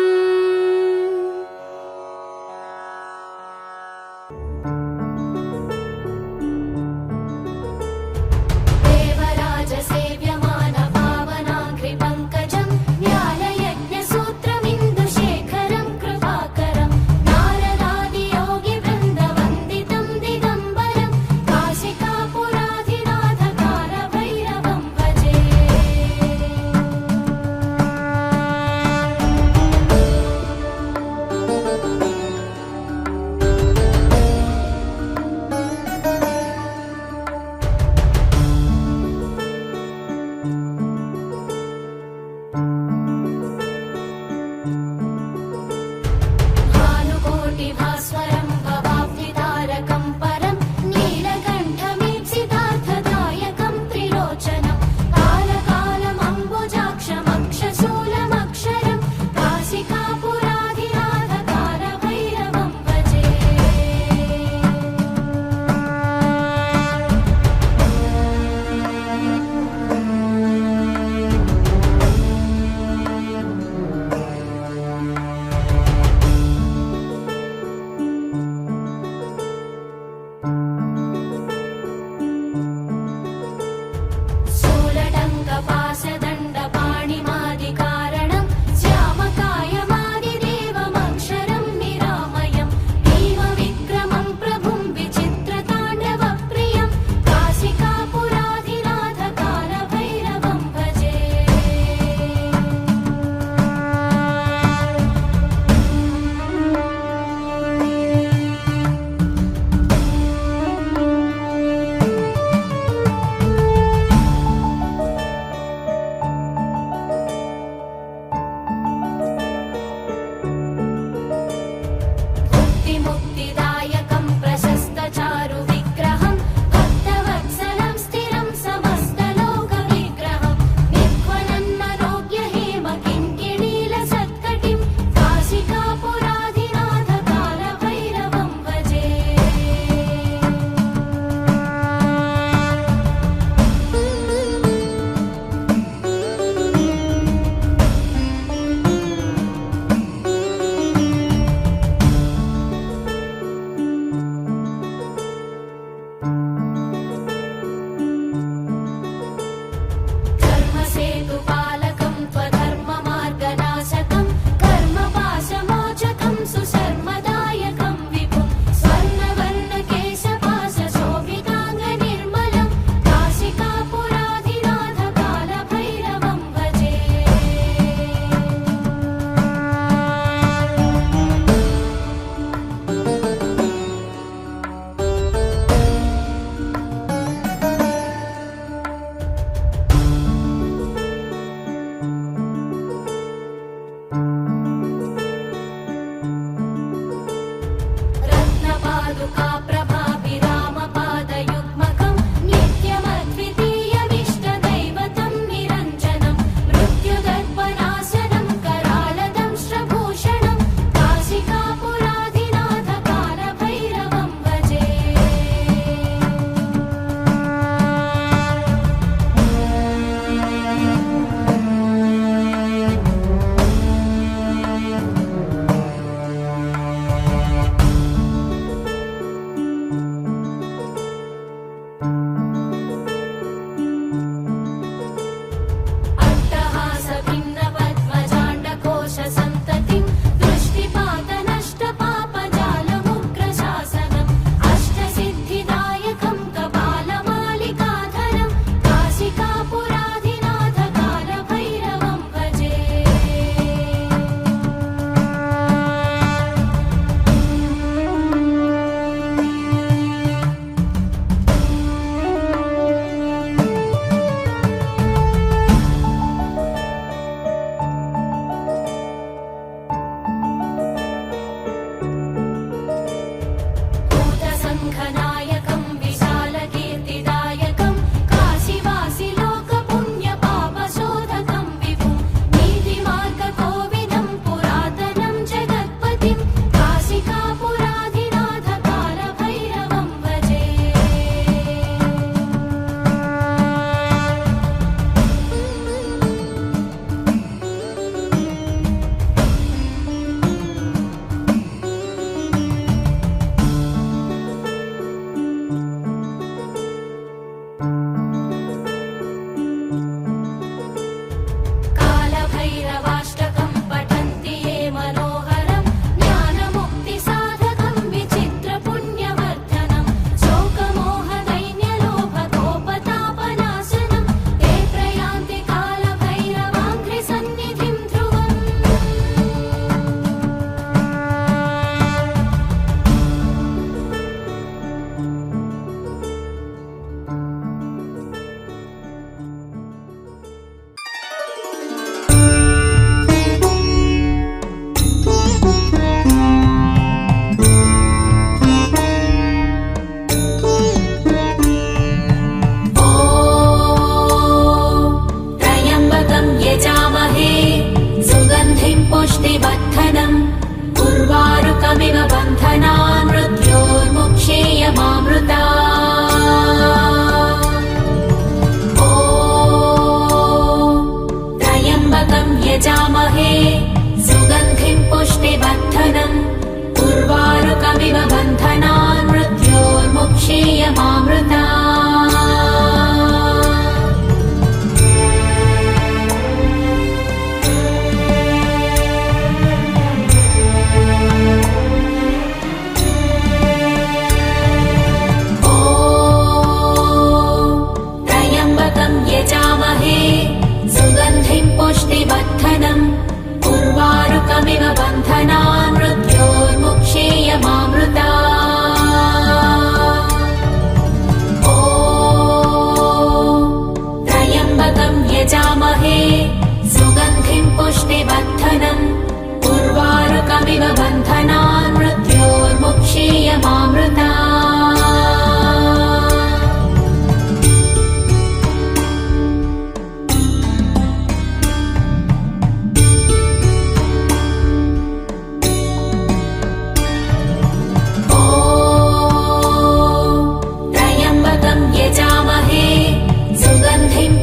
उर्वारुकमिव बन्धनान् मृत्योर्मुक्षीयमामृता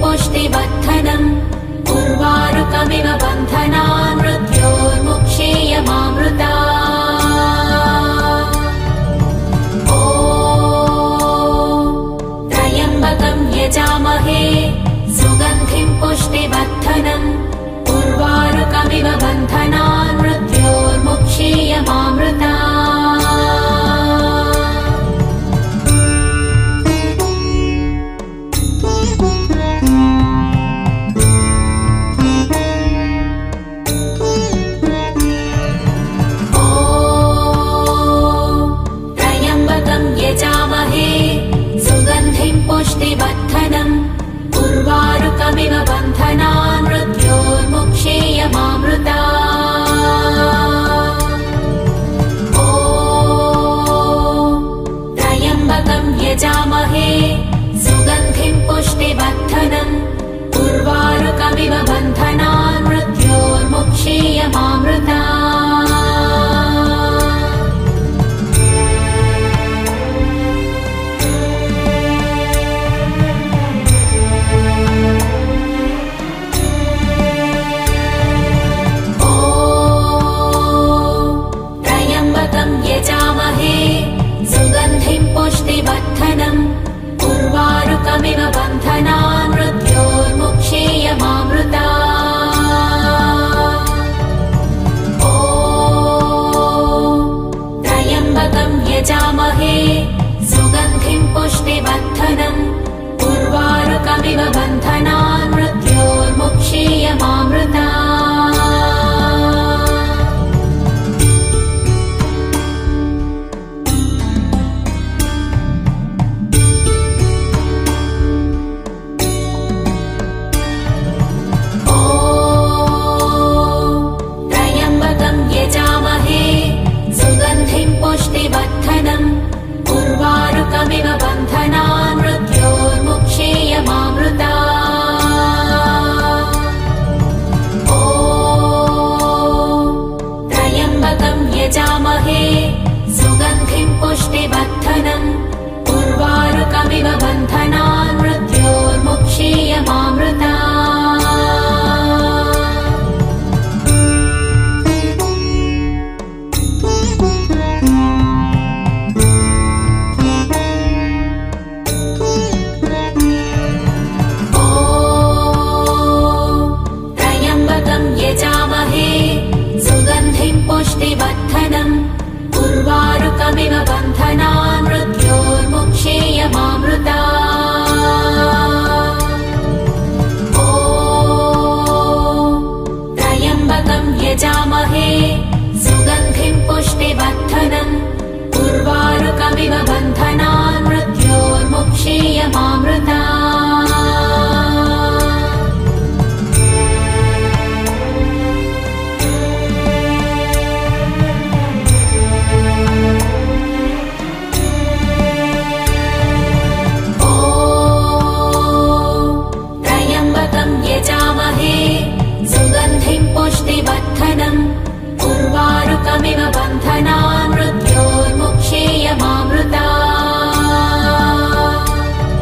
पुष्टिवर्धनम् उर्वारुकमिव बन्धनान् मृत्योर्मुक्षीयमामृता ॐ त्र्यम्बकं यजामहे सुगन्धिं पुष्टिवर्धनम् उर्वारुकमिव बन्धनान् मृत्योर्मुक्षीयमामृता पुष्टिवर्धनम् उर्वारुकमिव बन्धनान् मृत्योर्मुक्षीयमामृता ॐ त्र्यम्बकं यजामहे सुगन्धिं पुष्टिवर्धनम् उर्वारुकमिव बन्धनान् मृत्योर्मुक्षीयमामृता यजामहे सुगन्धिं पुष्टिवर्धनम् उर्वारुकमिव बन्धनान् मृत्योर्मुक्षीयमामृता ॐ त्र्यम्बकं यजामहे सुगन्धिं पुष्टिवर्धनम् उर्वारुकमिव बन्धनान् मृत्योर्मुक्षीयमामृता पुष्टिवर्धनम् उर्वारुकमिव बन्धनान् मृत्योर्मुक्षीयमामृता ॐ त्र्यम्बकं यजामहे सुगन्धिं पुष्टिवर्धनम् उर्वारुकमिव बन्धनान् मृत्योर्मुक्षीयमामृता पुष्टिवर्धनम् उर्वारुकमिव बन्धनान् मृत्योर्मुक्षीयमामृता ॐ त्र्यम्बकं यजामहे सुगन्धिं पुष्टिवर्धनम् उर्वारुकमिव बन्धनान् मृत्योर्मुक्षीयमामृता यजामहे सुगन्धिं पुष्टिवर्धनम् उर्वारुकमिव बन्धनान् मृत्योर्मुक्षीयमामृता ॐ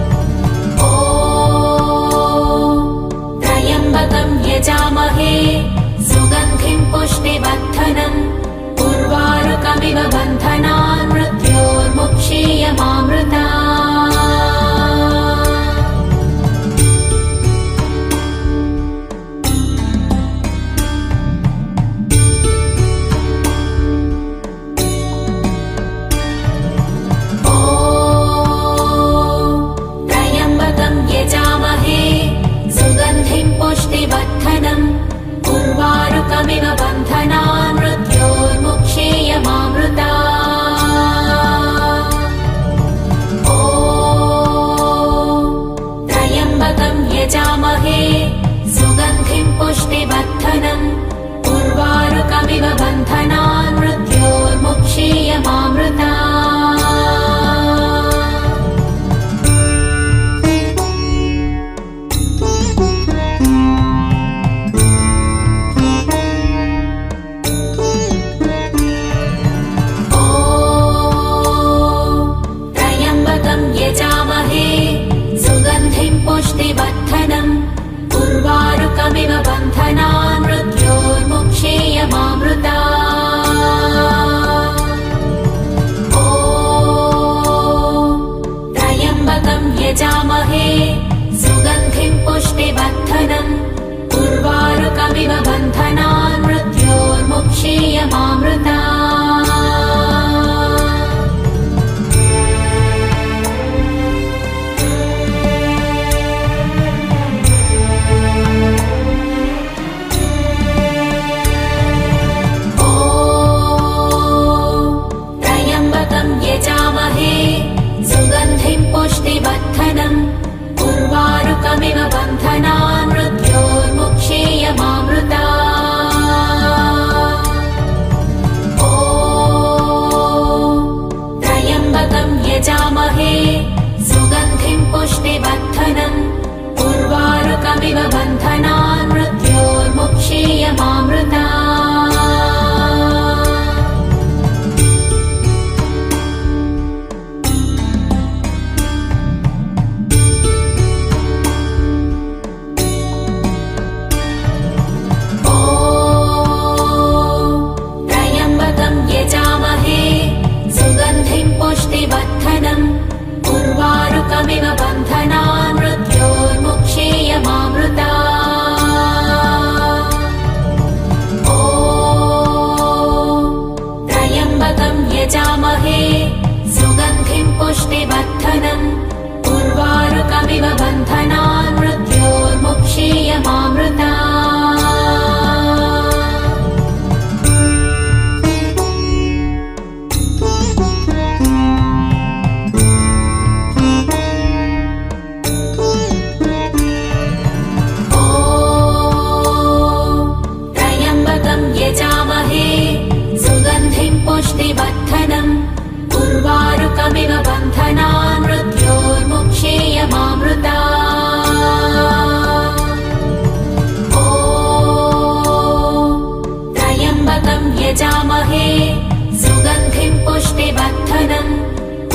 सुगन्धिं पुष्टिवर्धनम्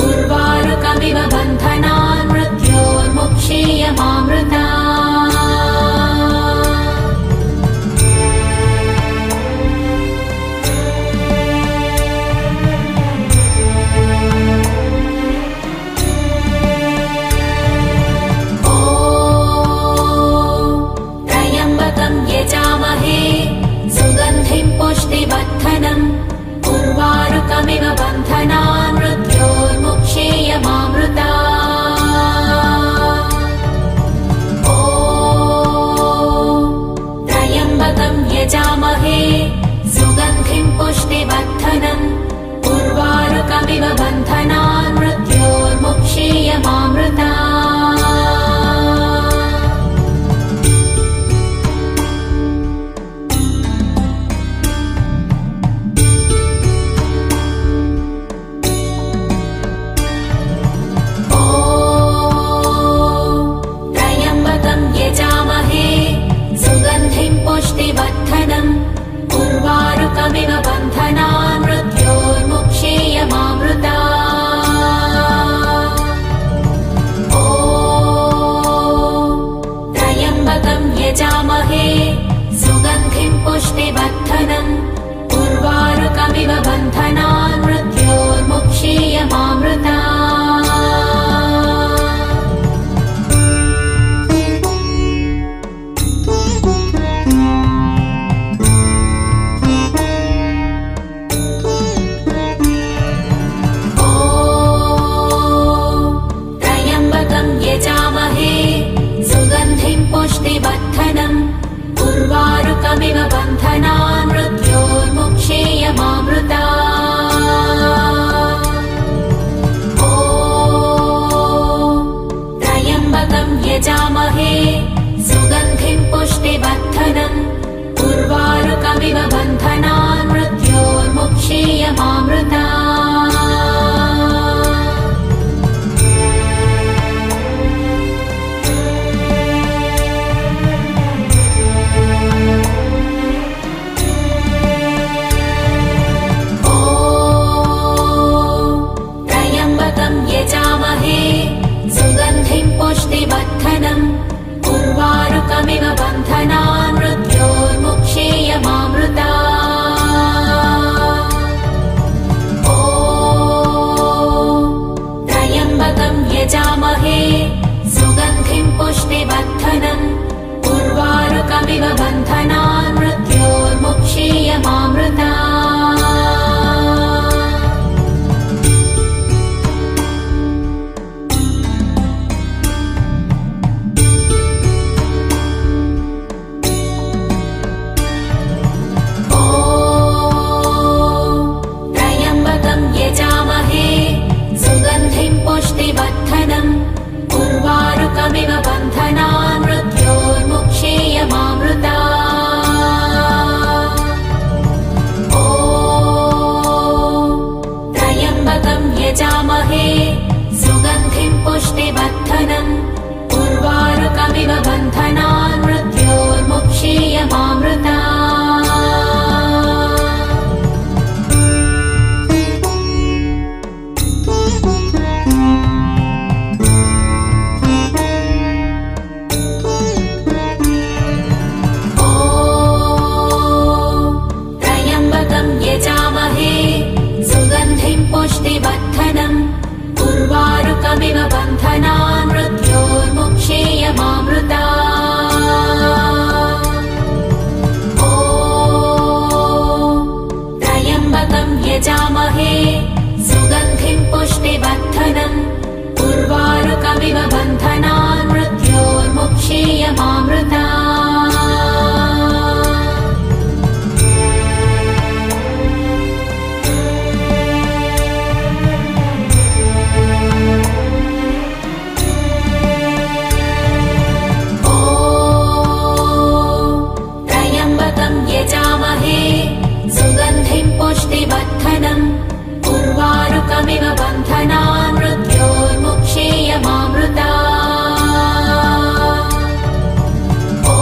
उर्वारुकमिव बन्धनान् मृत्योर्मुक्षीयमामृता सुगन्धिं पुष्टिवर्धनम् उर्वारुकमिव बन्धनान् मृत्योर्मुक्षीयमामृता ॐ त्र्यम्बकं यजामहे सुगन्धिं पुष्टिवर्धनम् उर्वारुकमिव बन्धनान् मृत्योर्मुक्षीयमामृता पुष्टिवर्धनम् उर्वारुकमिव बन्धनान् मृत्योर्मुक्षीयमामृता ॐ त्र्यम्बकं यजामहे सुगन्धिं पुष्टिवर्धनम् उर्वारुकमिव बन्धनान् मृत्योर्मुक्षीयमामृता पुष्टिवर्धनम् उर्वारुकमिव बन्धनान् मृत्योर्मुक्षीयमामृता ॐ त्र्यम्बकं यजामहे सुगन्धिं पुष्टिवर्धनम् उर्वारुकमिव बन्धनान् मृत्योर्मुक्षीयमामृता सुगन्धिं पुष्टिवर्धनम् उर्वारुकमिव बन्धनान् मृत्योर्मुक्षीयमामृता ॐ त्र्यम्बकं यजामहे सुगन्धिं पुष्टिवर्धनम् उर्वारुकमिव बन्धनान् मृत्योर्मुक्षीयमामृता पुष्टिवर्धनम् उर्वारुकमिव बन्धनान् मृत्योर्मुक्षीयमामृता ॐ त्र्यम्बकं यजामहे सुगन्धिं पुष्टिवर्धनम् उर्वारुकमिव बन्धनान् मृत्योर्मुक्षीयमामृता पुष्टिवर्धनम् उर्वारुकमिव बन्धनान् मृत्योर्मुक्षीयमामृता ॐ त्र्यम्बकं यजामहे सुगन्धिं पुष्टिवर्धनम् उर्वारुकमिव बन्धनान् मृत्योर्मुक्षीयमामृता पुष्टिवर्धनम् उर्वारुकमिव बन्धनान् मृत्योर्मुक्षीयमामृता ॐ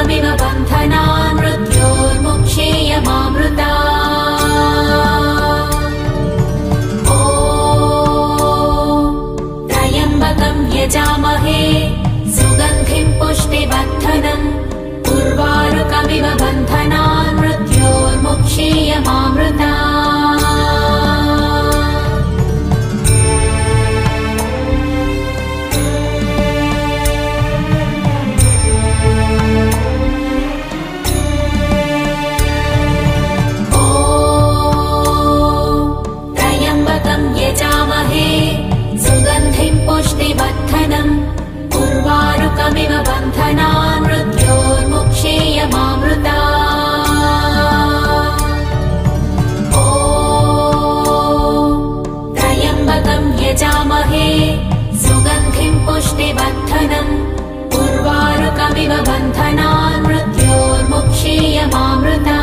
उर्वारुकमिव बन्धनान् मृत्योर्मुक्षेयमामृता ॐ त्र्यम्बकं यजामहे सुगन्धिं पुष्टिवर्धनम् उर्वारुकमिव बन्धनान् मृत्योर्मुक्षेयमामृता यजामहे सुगन्धिं पुष्टिवर्धनम् उर्वारुकमिव बन्धनान् मृत्योर्मुक्षेयमामृता ॐ त्र्यम्बकं यजामहे सुगन्धिं पुष्टिवर्धनम् उर्वारुकमिव बन्धनान् मृत्योर्मुक्षेयमामृता